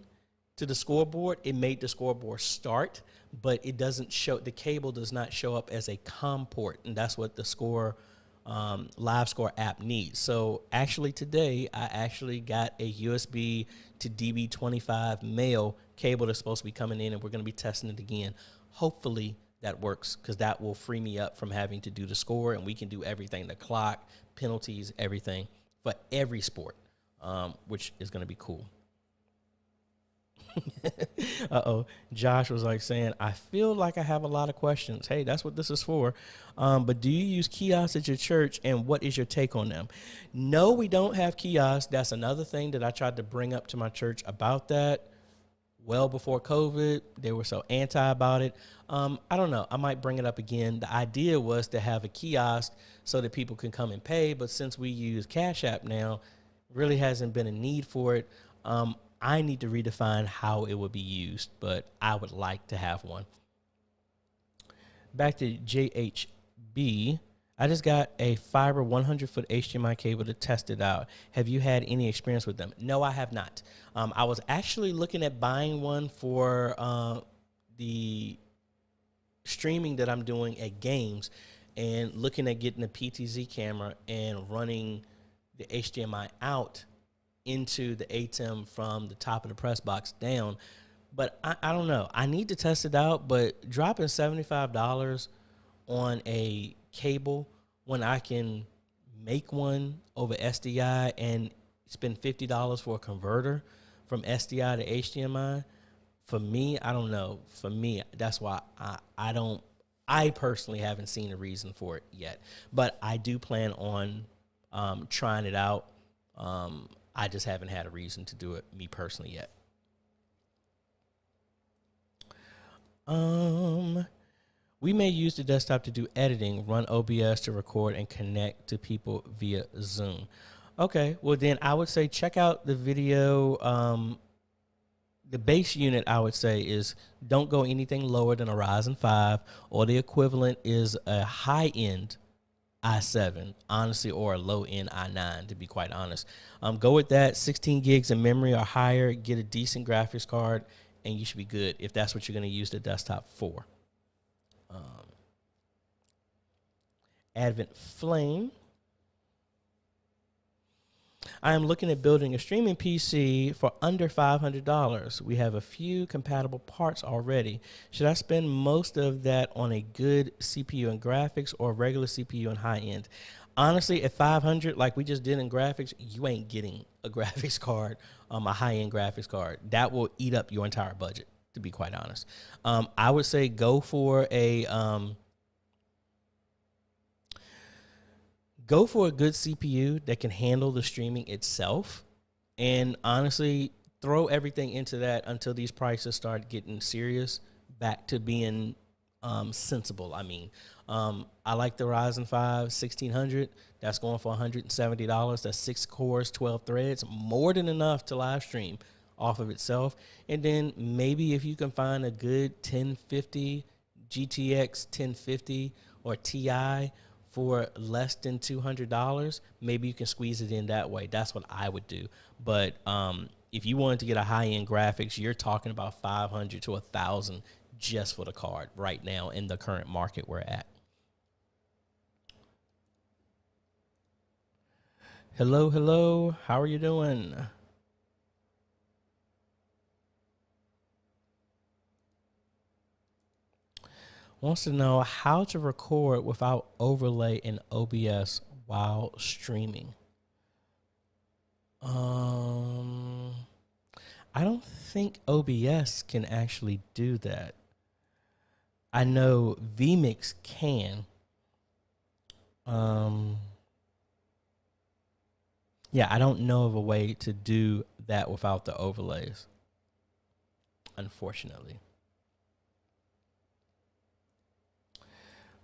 to the scoreboard, it made the scoreboard start, but it doesn't show, the cable does not show up as a COM port, and that's what the Score Live Score app needs. So actually today, I actually got a USB to DB25 male cable that's supposed to be coming in, and we're going to be testing it again. Hopefully that works, because that will free me up from having to do the score, and we can do everything, the clock, penalties, everything for every sport, which is going to be cool. Uh-oh. Josh was like saying, I feel like I have a lot of questions. Hey, that's what this is for. But do you use kiosks at your church, and what is your take on them? No, we don't have kiosks. That's another thing that I tried to bring up to my church about that. Well before COVID, they were so anti about it. I don't know. I might bring it up again. The idea was to have a kiosk so that people can come and pay. But since we use Cash App now, really hasn't been a need for it. I need to redefine how it would be used, but I would like to have one. Back to JHB. I just got a fiber 100-foot HDMI cable to test it out. Have you had any experience with them? No, I have not. I was actually looking at buying one for the streaming that I'm doing at games, and looking at getting a PTZ camera and running the HDMI out into the ATEM from the top of the press box down. But I don't know. I need to test it out, but dropping $75 on a cable when I can make one over SDI and spend $50 for a converter from SDI to HDMI, for me, I don't know. For me, that's why I personally haven't seen a reason for it yet. But I do plan on trying it out. I just haven't had a reason to do it, me personally, yet. We may use the desktop to do editing, run OBS to record, and connect to people via Zoom. Okay, well then I would say check out the video. The base unit, I would say, is don't go anything lower than a Ryzen 5, or the equivalent is a high-end i7, honestly, or a low-end i9, to be quite honest. Go with that. 16 gigs of memory or higher. Get a decent graphics card, and you should be good if that's what you're going to use the desktop for. Advent Flame. I am looking at building a streaming PC for under $500. We have a few compatible parts already. Should I spend most of that on a good CPU and graphics, or regular CPU and high end? Honestly, at $500, like we just did in graphics, you ain't getting a graphics card, a high end graphics card. That will eat up your entire budget, to be quite honest. I would say go for a good CPU that can handle the streaming itself, and honestly, throw everything into that until these prices start getting serious, back to being sensible. I mean, I like the Ryzen 5 1600. That's going for $170. That's 6 cores, 12 threads, more than enough to live stream off of itself. And then maybe if you can find a good 1050 GTX 1050 or Ti for less than $200, maybe you can squeeze it in that way. That's what I would do. But if you wanted to get a high-end graphics, you're talking about $500 to $1,000 just for the card right now in the current market we're at. Hello, hello. How are you doing? Wants to know how to record without overlay in OBS while streaming. I don't think OBS can actually do that. I know vMix can. Yeah, I don't know of a way to do that without the overlays, unfortunately.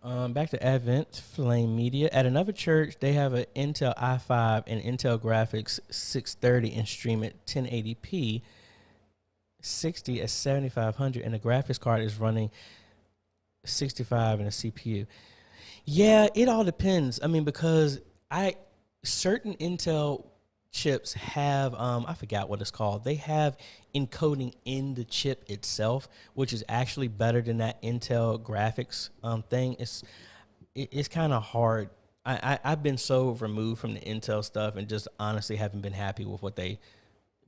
Back to Advent Flame Media. At another church, they have an Intel i5 and Intel Graphics 630 and stream at 1080p, 60 at 7500, and the graphics card is running 65 and a CPU. Yeah, it all depends. I mean, because certain Intel chips have, I forgot what it's called. They have encoding in the chip itself, which is actually better than that Intel graphics thing. It's kind of hard. I've been so removed from the Intel stuff and just honestly haven't been happy with what they've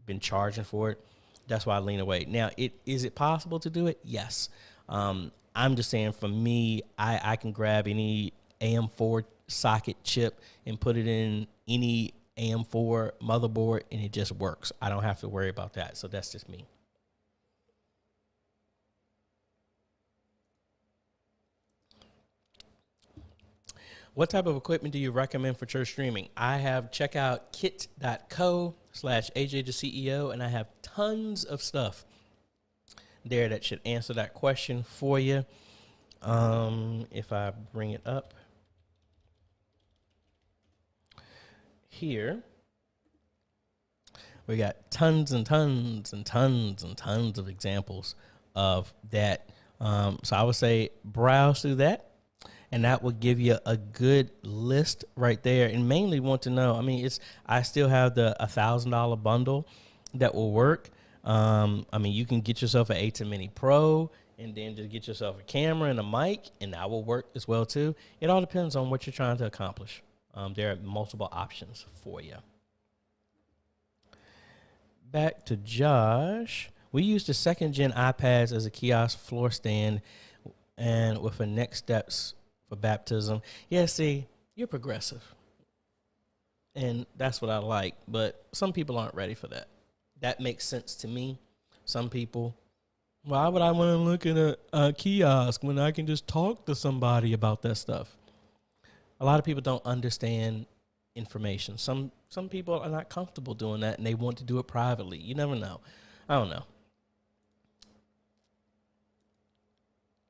been charging for it. That's why I lean away. Now, is it possible to do it? Yes. I'm just saying, for me, I can grab any AM4 socket chip and put it in any AM4 motherboard, and it just works. I don't have to worry about that. So that's just me. What type of equipment do you recommend for church streaming? I have check out kit.co/AJaytheCEO, and I have tons of stuff there that should answer that question for you. If I bring it up here, we got tons and tons and tons and tons of examples of that. So I would say browse through that, and that will give you a good list right there. And mainly want to know, I still have the $1,000 bundle that will work. You can get yourself an A10 Mini Pro and then just get yourself a camera and a mic, and that will work as well too. It all depends on what you're trying to accomplish. There are multiple options for you. Back to Josh. We used the 2nd gen iPads as a kiosk floor stand and with a next steps for baptism. Yeah, see, you're progressive. And that's what I like. But some people aren't ready for that. That makes sense to me. Some people, why would I want to look at a kiosk when I can just talk to somebody about that stuff? A lot of people don't understand information. Some people are not comfortable doing that, and they want to do it privately. You never know. I don't know.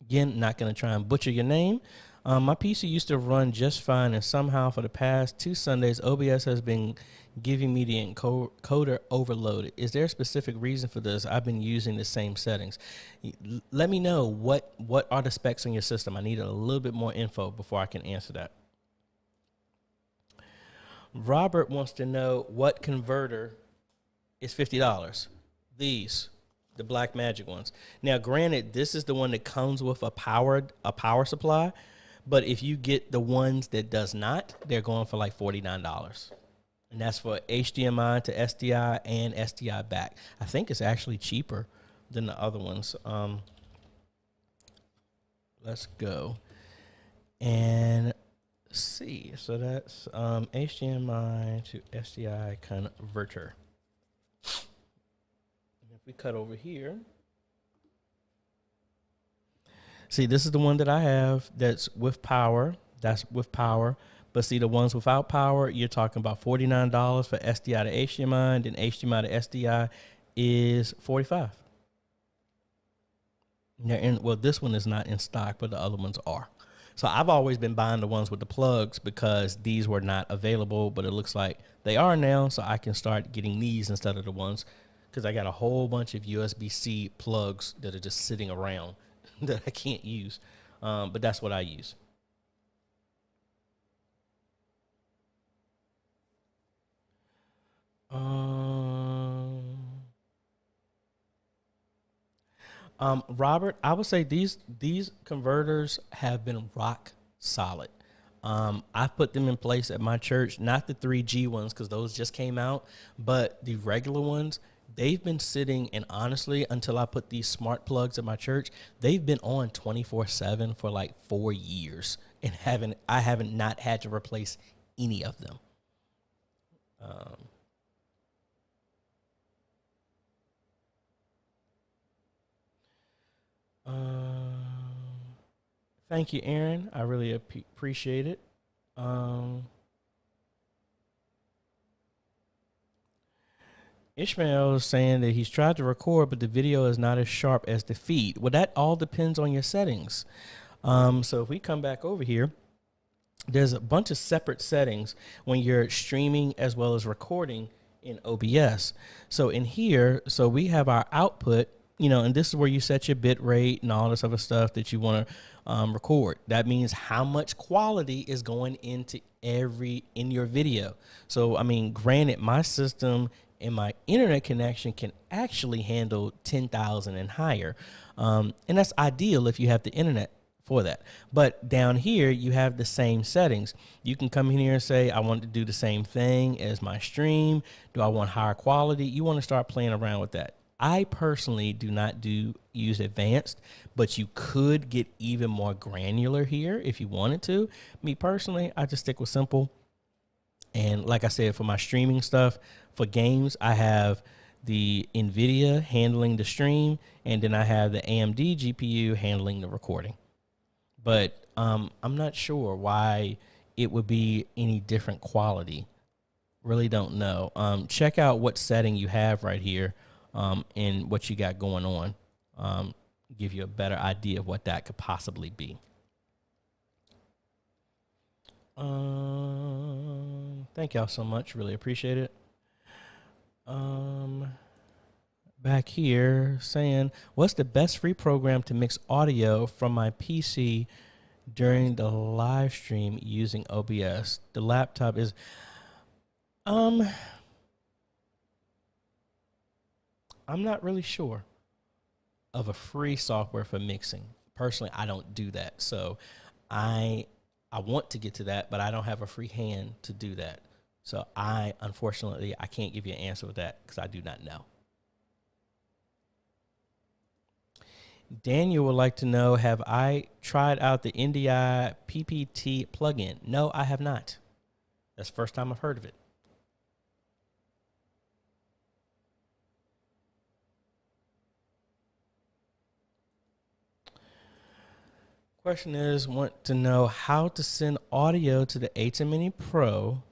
Again, not going to try and butcher your name. My PC used to run just fine, and somehow for the past 2 Sundays, OBS has been giving me the encoder overloaded. Is there a specific reason for this? I've been using the same settings. Let me know what are the specs on your system. I need a little bit more info before I can answer that. Robert wants to know what converter is $50. The Black Magic ones. Now, granted, this is the one that comes with a power supply, but if you get the ones that does not, they're going for like $49. And that's for HDMI to SDI and SDI back. I think it's actually cheaper than the other ones. Let's go and see. So that's HDMI to SDI converter. If we cut over here, see, this is the one that I have that's with power. That's with power. But see, the ones without power, you're talking about $49 for SDI to HDMI, and then HDMI to SDI is $45. Well, this one is not in stock, but the other ones are. So I've always been buying the ones with the plugs because these were not available, but it looks like they are now, so I can start getting these instead of the ones, because I got a whole bunch of USB-C plugs that are just sitting around that I can't use. But that's what I use. Robert, I would say these converters have been rock solid. I've put them in place at my church, not the 3G ones because those just came out, but the regular ones, they've been sitting, and honestly, until I put these smart plugs at my church, they've been on 24/7 for like 4 years, and I haven't not had to replace any of them. Thank you, Aaron. I really appreciate it. Ishmael is saying that he's tried to record, but the video is not as sharp as the feed. Well, that all depends on your settings. So if we come back over here, there's a bunch of separate settings when you're streaming as well as recording in OBS. So in here, so we have our output, and this is where you set your bit rate and all this other stuff that you want to record. That means how much quality is going into in your video. So, granted, my system and my internet connection can actually handle 10,000 and higher. And that's ideal if you have the internet for that. But down here, you have the same settings. You can come in here and say, I want to do the same thing as my stream. Do I want higher quality? You want to start playing around with that. I personally do not use advanced, but you could get even more granular here if you wanted to. Me personally, I just stick with simple. And like I said, for my streaming stuff, for games, I have the NVIDIA handling the stream, and then I have the AMD GPU handling the recording. But I'm not sure why it would be any different quality. Really don't know. Check out what setting you have right here, and what you got going on. Give you a better idea of what that could possibly be. Thank y'all so much. Really appreciate it. Back here saying, what's the best free program to mix audio from my PC during the live stream using OBS? The laptop is, I'm not really sure of a free software for mixing. Personally, I don't do that. So I want to get to that, but I don't have a free hand to do that. So unfortunately, I can't give you an answer with that because I do not know. Daniel would like to know, have I tried out the NDI PPT plugin? No, I have not. That's the first time I've heard of it. Question is, want to know how to send audio to the AJay Mini Pro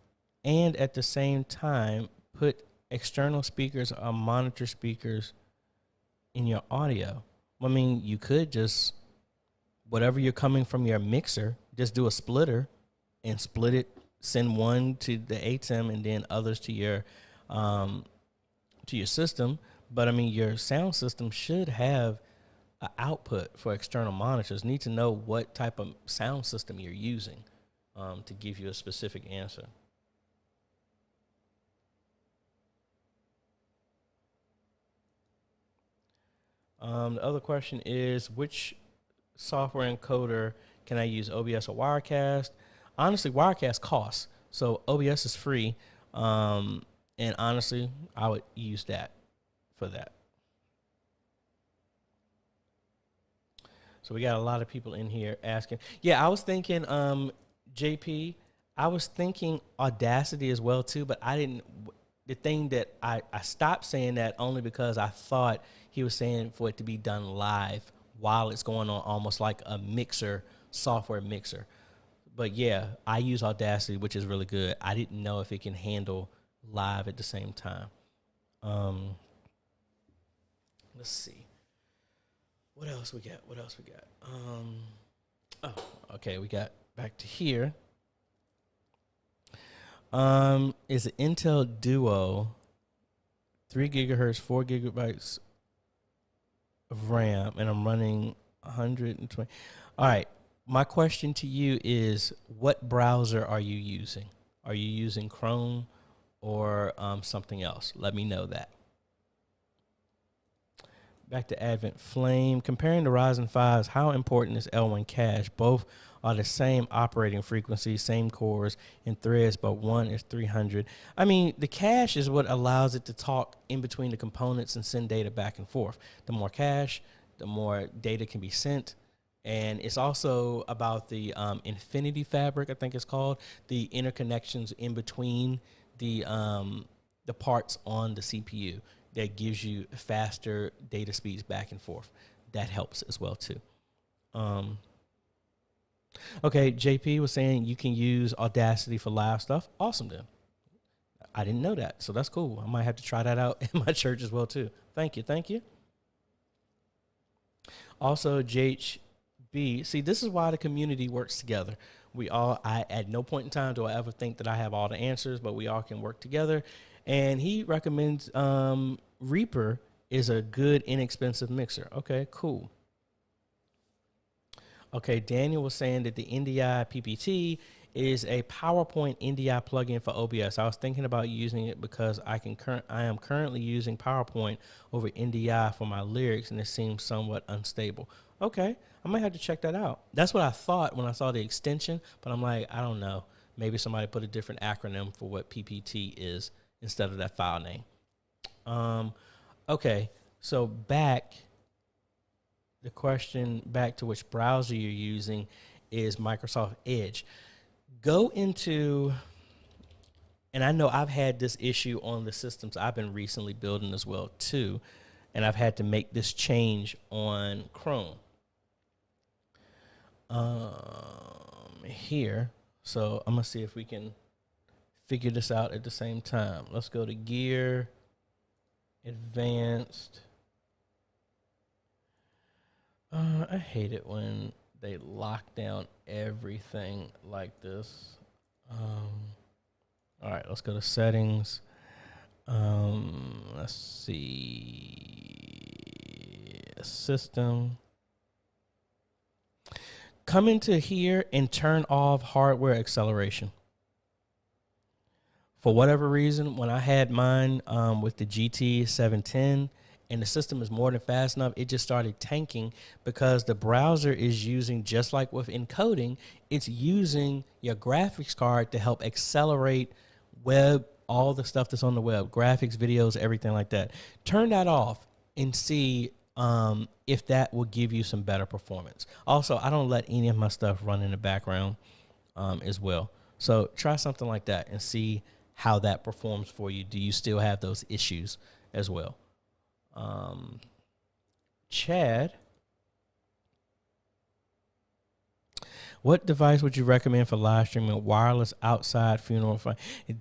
and at the same time put external speakers or monitor speakers in your audio. I mean, you could just, whatever you're coming from your mixer, just do a splitter and split it, send one to the ATEM and then others to your system. But I mean, your sound system should have an output for external monitors. Need to know what type of sound system you're using to give you a specific answer. The other question is, which software encoder can I use, OBS or Wirecast? Honestly, Wirecast costs, so OBS is free, and honestly, I would use that for that. So we got a lot of people in here asking. Yeah, I was thinking, JP, I was thinking Audacity as well too, but I didn't. The thing that I stopped saying that only because I thought he was saying for it to be done live while it's going on, almost like a mixer, software mixer. But yeah, I use Audacity, which is really good. I didn't know if it can handle live at the same time. Let's see. What else we got? Oh, okay, we got back to here. Is an Intel Duo 3 gigahertz, 4 gigabytes of RAM, and I'm running 120. All right. My question to you is, what browser are you using? Are you using Chrome or something else? Let me know that. Back to Advent Flame. Comparing the Ryzen 5s, how important is L1 cache? Both are the same operating frequency, same cores and threads, but one is 300. I mean, the cache is what allows it to talk in between the components and send data back and forth. The more cache, the more data can be sent. And it's also about the infinity fabric, I think it's called, the interconnections in between the parts on the CPU that gives you faster data speeds back and forth. That helps as well too. Okay, JP was saying you can use Audacity for live stuff. Awesome then. I didn't know that, so that's cool. I might have to try that out in my church as well too. Thank you. Also, JHB, see, this is why the community works together. I at no point in time do I ever think that I have all the answers, but we all can work together. And he recommends Reaper is a good, inexpensive mixer. Okay, cool. Okay, Daniel was saying that the NDI PPT is a PowerPoint NDI plugin for OBS. I was thinking about using it because I am currently using PowerPoint over NDI for my lyrics, and it seems somewhat unstable. Okay, I might have to check that out. That's what I thought when I saw the extension, but I'm like, I don't know. Maybe somebody put a different acronym for what PPT is instead of that file name. Okay, so the question back to which browser you're using is Microsoft Edge. Go into, and I know I've had this issue on the systems I've been recently building as well too, and I've had to make this change on Chrome. Here, So I'm going to see if we can figure this out at the same time. Let's go to gear, advanced. I hate it when they lock down everything like this. All right, let's go to settings. Let's see. System. Come into here and turn off hardware acceleration. For whatever reason, when I had mine with the GT 710 and the system is more than fast enough, it just started tanking because the browser is using, just like with encoding, it's using your graphics card to help accelerate web, all the stuff that's on the web, graphics, videos, everything like that. Turn that off and see if that will give you some better performance. Also, I don't let any of my stuff run in the background as well. So try something like that and see how that performs for you. Do you still have those issues as well? Chad, what device would you recommend for live streaming wireless outside funeral?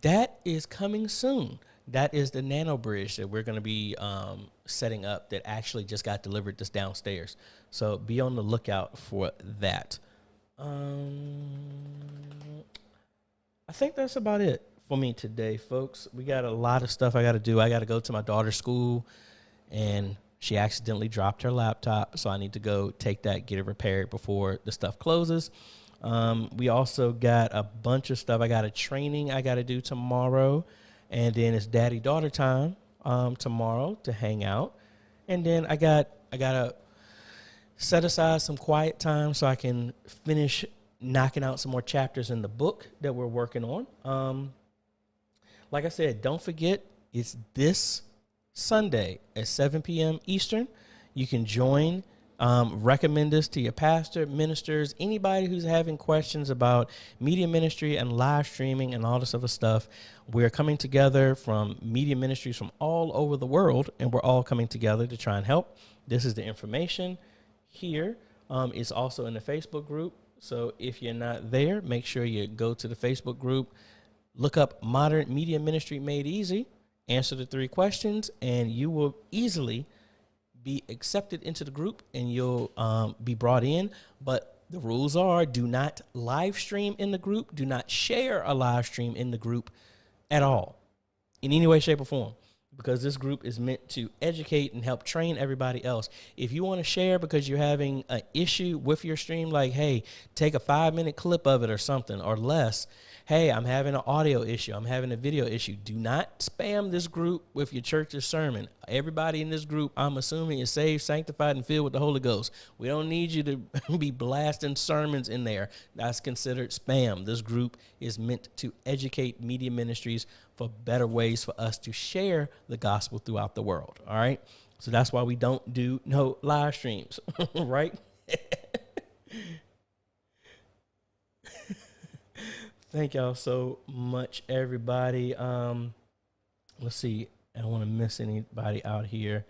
That is coming soon. That is the Nano Bridge that we're going to be setting up that actually just got delivered just downstairs. So be on the lookout for that. I think that's about it for me today, folks. We got a lot of stuff I got to do. I got to go to my daughter's school, and she accidentally dropped her laptop, so I need to go take that, get it repaired before the stuff closes. We also got a bunch of stuff. I got a training I got to do tomorrow, and then it's daddy-daughter time tomorrow to hang out. And then I got to set aside some quiet time so I can finish knocking out some more chapters in the book that we're working on. Like I said, don't forget, it's this Sunday at 7 p.m. Eastern. You can join. Recommend this to your pastor, ministers, anybody who's having questions about media ministry and live streaming and all this other stuff. We're coming together from media ministries from all over the world, and we're all coming together to try and help. This is the information here. It's also in the Facebook group. So if you're not there, make sure you go to the Facebook group, look up Modern Media Ministry Made Easy, answer the 3 questions, and you will easily be accepted into the group, and you'll be brought in. But the rules are, do not live stream in the group. Do not share a live stream in the group at all in any way, shape, or form, because this group is meant to educate and help train everybody else. If you want to share because you're having an issue with your stream, like, hey, take a 5-minute clip of it or something or less. Hey, I'm having an audio issue. I'm having a video issue. Do not spam this group with your church's sermon. Everybody in this group, I'm assuming, is saved, sanctified, and filled with the Holy Ghost. We don't need you to be blasting sermons in there. That's considered spam. This group is meant to educate media ministries for better ways for us to share the gospel throughout the world. All right? So that's why we don't do no live streams, right? Thank y'all so much, everybody. Let's see. I don't want to miss anybody out here.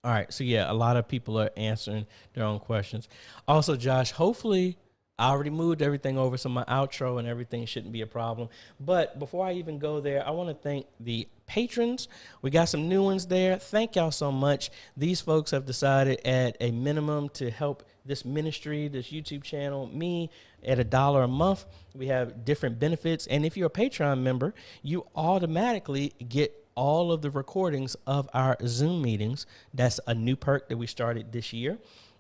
All right. So, yeah, a lot of people are answering their own questions. Also, Josh, hopefully I already moved everything over, so my outro and everything shouldn't be a problem. But before I even go there, I want to thank the patrons. We got some new ones there. Thank y'all so much. These folks have decided at a minimum to help this ministry, this YouTube channel, me at $1 a month. We have different benefits. And if you're a Patreon member, you automatically get all of the recordings of our Zoom meetings. That's a new perk that we started this year.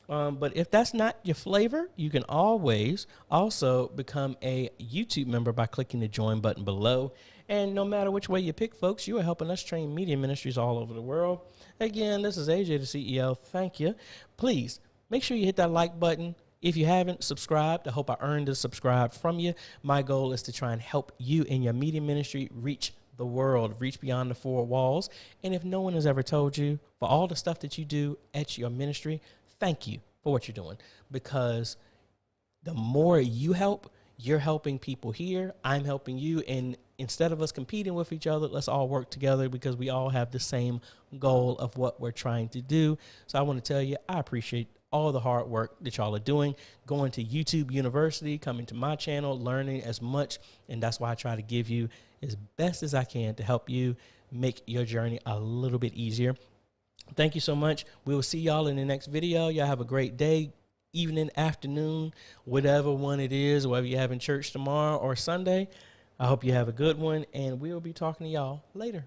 But if that's not your flavor, you can always also become a YouTube member by clicking the join button below. And no matter which way you pick, folks, you are helping us train media ministries all over the world. Again, this is AJ, the CEO. Thank you. Please make sure you hit that like button. If you haven't subscribed, I hope I earned a subscribe from you. My goal is to try and help you in your media ministry reach the world, reach beyond the 4 walls. And if no one has ever told you, for all the stuff that you do at your ministry, thank you for what you're doing, because the more you help, you're helping people here. I'm helping you. And instead of us competing with each other, let's all work together, because we all have the same goal of what we're trying to do. So I want to tell you, I appreciate all the hard work that y'all are doing, going to YouTube University, coming to my channel, learning as much. And that's why I try to give you as best as I can to help you make your journey a little bit easier. Thank you so much. We will see y'all in the next video. Y'all have a great day, evening, afternoon, whatever one it is, whether you're having church tomorrow or Sunday. I hope you have a good one, and we'll be talking to y'all later.